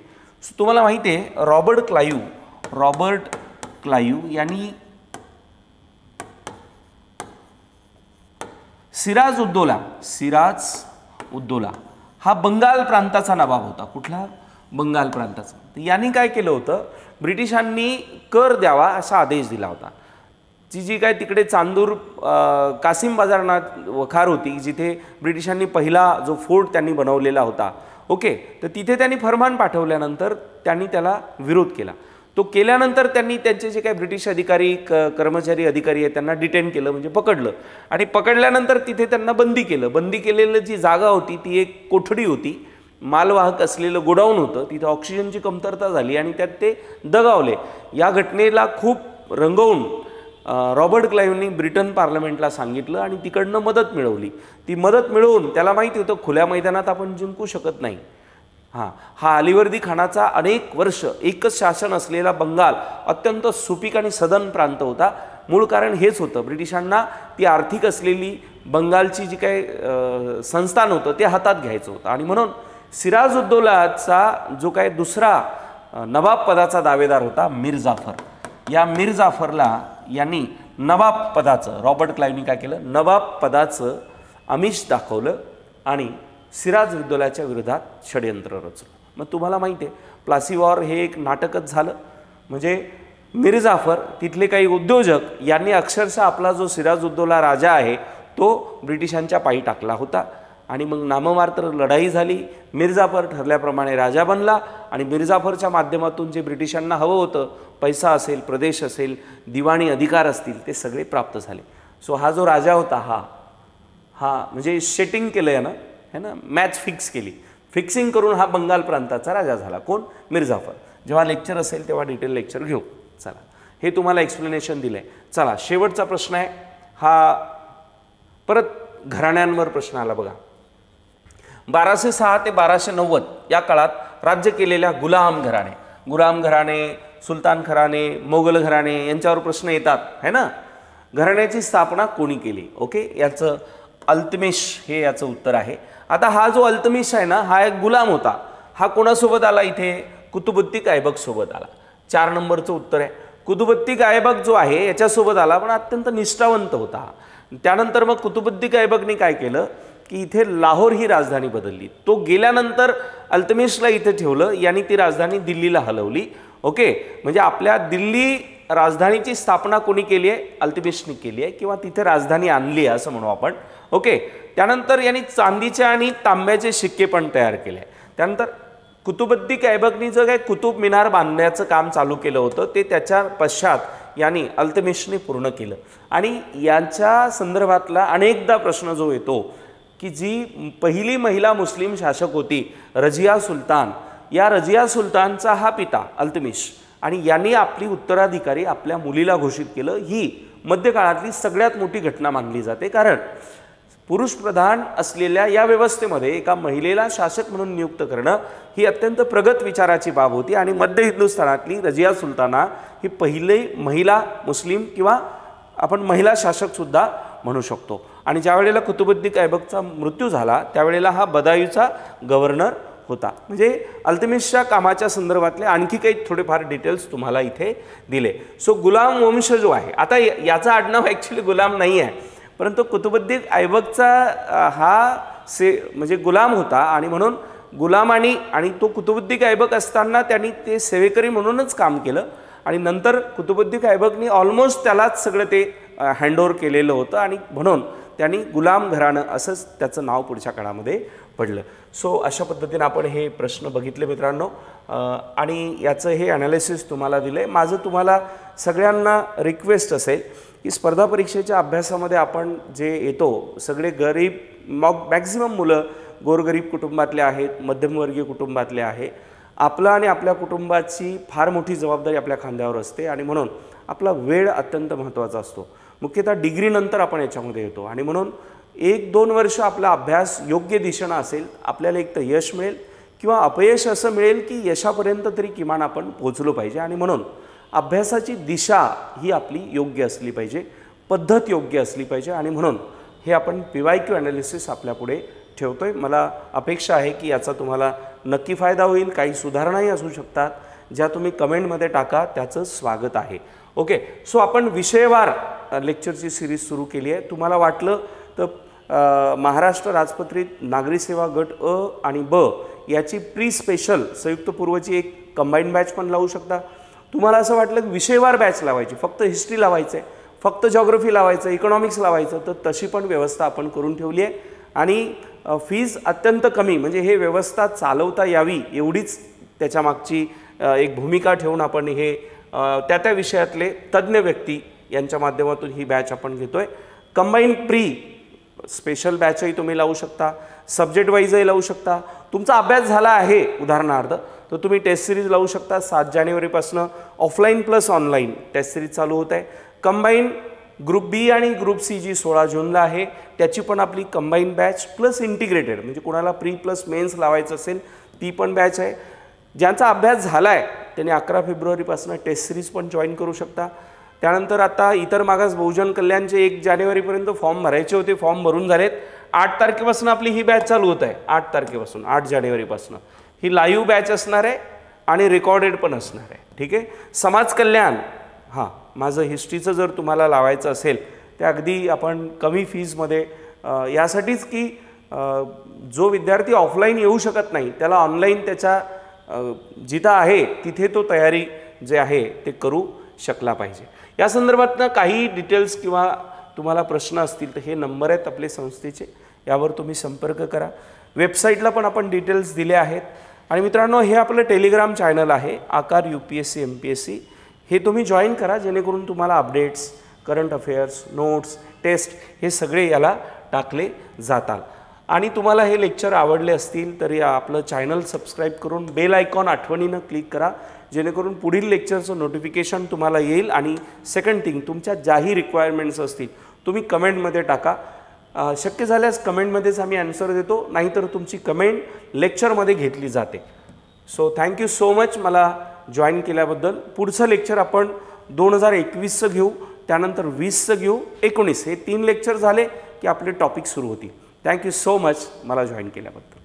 Speaker 1: तुम्हाला माहिती आहे रॉबर्ट क्लाइव्ह यांनी सिराज उद्दौला हा बंगाल प्रांताचा नवाब होता. कुठला, बंगाल प्रांताचा. यांनी काय केलं होतं, ब्रिटिशांनी कर द्यावा असा आदेश दिला होता. जी काय तिकडे चांदूर कासिम बाजारनाथ वखार होती, जिथे ब्रिटिशांनी पहिला जो फोर्ट त्यांनी बनवलेला होता. ओके, तर तिथे त्यांनी फरमान पाठवल्यानंतर त्यांनी त्याला विरोध केला. तो केल्यानंतर त्यांनी त्यांचे जे काही ब्रिटिश अधिकारी, कर्मचारी अधिकारी आहेत त्यांना डिटेन केलं, म्हणजे पकडलं. आणि पकडल्यानंतर तिथे त्यांना बंदी केलं. बंदी केलेलं जी जागा होती ती एक कोठडी होती, मालवाहक असलेलं गोडाऊन होतं. तिथे ऑक्सिजनची कमतरता झाली आणि त्यात ते दगावले. या घटनेला खूप रंगवून रॉबर्ट क्लाइव्हनी ब्रिटन पार्लमेंटला सांगितलं आणि तिकडनं मदत मिळवली. ती मदत मिळवून त्याला माहिती होतं खुल्या मैदानात आपण जिंकू शकत नाही. हा अलीवर्दी खानाचा अनेक वर्ष एकच शासन असलेला बंगाल अत्यंत सुपीक आणि सदन प्रांत होता. मूळ कारण हेच होतं, ब्रिटिशांना ती आर्थिक असलेली बंगालची जी काही संस्थान होतं ते हातात घ्यायचं होतं आणि म्हणून सिराजुद्दौलाचा जो काही दुसरा नवाब पदाचा दावेदार होता मीर जाफर, या मीर जाफरला यांनी नवाब पदाचं, रॉबर्ट क्लाइव्हनी काय केलं, नवाब पदाचं आमिष दाखवलं आणि सिराजुद्दौलाच्या विरोधात षडयंत्र रचलं. मग तुम्हाला माहिती आहे प्लासी वॉर हे एक नाटकच झालं. म्हणजे मीर जाफर तिथले काही उद्योजक यांनी अक्षरशः आपला जो सिराजुद्दौला राजा आहे तो ब्रिटिशांच्या पायी टाकला होता आणि मग नाममात्र लढाई झाली. मीर जाफर ठरल्याप्रमाणे राजा बनला आणि मीर जाफरच्या माध्यमातून जे ब्रिटिशांना हवं होतं, पैसा असेल, प्रदेश असेल, दिवाणी अधिकार असतील, ते सगळे प्राप्त झाले. सो हा जो राजा होता हा म्हणजे सेटिंग केलं आहे ना, है ना, मॅच फिक्स केली, फिक्सिंग करून हा बंगाल प्रांताचा राजा झाला. कोण? मीर जाफर. जेव्हा लेक्चर असेल तेव्हा डिटेल लेक्चर घेऊ. चला, हे तुम्हाला एक्सप्लेनेशन दिलं आहे. चला, शेवटचा प्रश्न आहे हा, परत घराण्यांवर प्रश्न आला बघा. 1206 ते 1290 या काळात राज्य केलेल्या गुलाम घराणे, सुलतान घराणे, मोगल घराणे यांच्यावर प्रश्न येतात, है ना. घराण्याची स्थापना कोणी केली? ओके, याचं अल्तमिश हे याचं उत्तर आहे. आता हा जो अल्तमिश आहे ना, हा एक गुलाम होता. हा कोणासोबत आला? इथे कुतुबुद्दीन ऐबक सोबत आला. 4 नंबरचं उत्तर आहे. कुतुबुद्दीन ऐबक जो आहे याच्यासोबत आला, पण अत्यंत निष्ठावंत होता. त्यानंतर मग कुतुबुद्दीन ऐबकने काय केलं की इथे लाहोर ही राजधानी बदलली. तो गेल्यानंतर अल्तमिशला इथे ठेवलं, यांनी ती राजधानी दिल्लीला हलवली. ओके, म्हणजे आपल्या दिल्ली राजधानीची स्थापना कोणी केली आहे? अल्तमिशने केली आहे, किंवा तिथे राजधानी आणली आहे असं म्हणू आपण. ओके, त्यानंतर यांनी चांदीचे आणि तांब्याचे शिक्के पण तयार केले. त्यानंतर कुतुबुद्दीन ऐबकनी जो काही कुतुब मिनार बांधण्याचं काम चालू केलं होतं ते त्याच्या पश्चात यांनी अल्तमिशने पूर्ण केलं. आणि यांच्या संदर्भातला अनेकदा प्रश्न जो येतो की जी पहिली महिला मुस्लिम शासक होती रजिया सुलतान, या रजिया सुलतानचा हा पिता अल्तमिश, आणि यांनी आपली उत्तराधिकारी आपल्या मुलीला घोषित केलं. ही मध्यकाळातली सगळ्यात मोठी घटना मानली जाते, कारण पुरुष प्रधान असलेल्या या व्यवस्थेमध्ये एका महिलेला शासक म्हणून नियुक्त करणं ही अत्यंत प्रगत विचाराची बाब होती. आणि मध्य हिंदुस्थानातली रजिया सुलताना ही पहिली महिला मुस्लिम किंवा आपण महिला शासकसुद्धा म्हणू शकतो. आणि ज्या वेळेला कुतुबुद्दीन ऐबकचा मृत्यू झाला त्यावेळेला हा बदायूचा गव्हर्नर होता. म्हणजे अल्तमिशच्या कामाच्या संदर्भातले आणखी काही थोडेफार डिटेल्स तुम्हाला इथे दिले. सो गुलाम वंश जो आहे, आता याचा आडनाव ॲक्च्युली गुलाम नाही आहे, परंतु कुतुबुद्दीन ऐबकचा हा म्हणजे गुलाम होता आणि म्हणून आणि तो कुतुबुद्दीन ऐबक असताना त्यांनी ते सेवेकरी म्हणूनच काम केलं. आणि नंतर कुतुबुद्दीन ऐबकनी ऑलमोस्ट त्यालाच सगळं ते हँडओव्हर केलेलं होतं आणि म्हणून त्यांनी गुलाम घराणं असंच त्याचं नाव पुढच्या काळामध्ये पडलं. सो अशा पद्धतीने आपण हे प्रश्न बघितले मित्रांनो, आणि याचं हे ॲनालिसिस तुम्हाला दिलं आहे. माझं तुम्हाला सगळ्यांना रिक्वेस्ट असेल की स्पर्धा परीक्षेच्या अभ्यासामध्ये आपण जे येतो सगळे गरीब मॅक्झिमम मुलं गोरगरीब कुटुंबातले आहेत, मध्यमवर्गीय कुटुंबातले आहे. आपला आणि आपल्या कुटुंबाची फार मोठी जबाबदारी आपल्या खांद्यावर असते आणि म्हणून आपला वेळ अत्यंत महत्त्वाचा असतो. मुख्यतः डिग्रीनंतर आपण याच्यामध्ये येतो आणि म्हणून 1-2 वर्ष आपला अभ्यास योग्य दिशेनं असेल, आपल्याला एक तर यश मिळेल किंवा अपयश असं मिळेल की यशापर्यंत तरी किमान आपण पोहोचलो पाहिजे. आणि म्हणून अभ्यासाची दिशा ही आपली योग्य असली पाहिजे, पद्धत योग्य असली पाहिजे. आणि म्हणून हे आपण PYQ ॲनालिसिस आपल्यापुढे ठेवतोय. मला अपेक्षा आहे की याचा तुम्हाला नक्की फायदा होईल. काही सुधारणाही असू शकतात ज्या तुम्ही कमेंटमध्ये टाका, त्याचं स्वागत आहे. ओके, सो आपण विषयवार लेक्चरची सिरीज सुरू केली आहे. तुम्हाला वाटलं तर महाराष्ट्र राजपत्रित नागरी सेवा गट अ आणि ब याची प्री स्पेशल संयुक्त पूर्वची एक कंबाईंड बॅच पण लावू शकता. तुम्हाला असं वाटलं की विषयवार बॅच लावायची, फक्त हिस्ट्री लावायचं आहे, फक्त जॉग्रफी लावायचं, इकॉनॉमिक्स लावायचं, तर तशी पण व्यवस्था आपण करून ठेवली आहे. आणि फीज अत्यंत कमी, म्हणजे हे व्यवस्था चालवता यावी एवढीच त्याच्यामागची एक भूमिका ठेवून आपण हे त्या विषयातले तज्ज्ञ व्यक्ती यांच्या माध्यमातून ही बॅच आपण घेतोय. कंबाईंड प्री स्पेशल बॅचही तुम्ही लावू शकता, सब्जेक्ट वाईजही लावू शकता. तुमचा अभ्यास झाला आहे उदाहरणार्थ तर तुम्ही टेस्ट सिरीज लावू शकता. 7 जानेवारीपासून offline plus online test series चालू होत आहे. कंबाईंड ग्रुप बी आणि ग्रुप सी जी 16 जूनला आहे त्याची पण आपली कंबाईंड बॅच प्लस इंटिग्रेटेड, म्हणजे कोणाला प्री प्लस मेन्स लावायचं असेल ती पण बॅच आहे. ज्यांचा अभ्यास झाला आहे त्यांनी 11 फेब्रुवारीपासून टेस्ट सिरीज पण जॉईन करू शकता. त्यानंतर आता इतर मागास बहुजन कल्याणचे 1 जानेवारीपर्यंत फॉर्म भरायचे होते, फॉर्म भरून झालेत. 8 तारखेपासून आपली ही बॅच चालू होत आहे. 8 तारखेपासून 8 जानेवारीपासून ही लाईव्ह बॅच असणार आहे आणि रेकॉर्डेड पण असणार आहे. ठीक आहे. समाज कल्याण, हां, माझं हिस्ट्रीचं जर तुम्हाला लावायचं असेल ते अगदी आपण कमी फीजमध्ये, यासाठीच की जो विद्यार्थी ऑफलाईन येऊ शकत नाही त्याला ऑनलाईन त्याच्या जिथं आहे तिथे तो तयारी जे आहे ते करू शकला पाहिजे. या संदर्भातनं काही डिटेल्स किंवा तुम्हाला प्रश्न असतील तर हे नंबर आहेत आपले संस्थेचे, यावर तुम्ही संपर्क करा. वेबसाईटला पण आपण डिटेल्स दिले आहेत. आणि मित्रांनो, हे आपलं टेलिग्राम चॅनल आहे आकार UPSC MPSC, हे तुम्ही जॉईन करा जेणेकरून तुम्हाला updates, current affairs, notes, test हे सगळे याला टाकले जातात. आणि तुम्हाला हे लेक्चर आवडले असतील तर या आपलं चॅनल सबस्क्राईब करून बेल आयकॉन आठवणीनं क्लिक करा जेणेकरून पुढील लेक्चरचं नोटिफिकेशन तुम्हाला येईल. आणि सेकंड थिंग, तुमच्या ज्याही रिक्वायरमेंट्स असतील तुम्ही कमेंटमध्ये टाका. शक्य झाल्यास कमेंटमध्येच आम्ही आन्सर देतो, नाहीतर तुमची कमेंट लेक्चरमध्ये घेतली जाते. सो थँक्यू सो मच मला जॉईन केल्याबद्दल. पुढचं लेक्चर आपण 2021चं घेऊ, त्यानंतर 20चं घेऊ, 19 हे 3 लेक्चर झाले की आपले टॉपिक सुरू होतील. थँक्यू सो मच मला जॉईन केल्याबद्दल.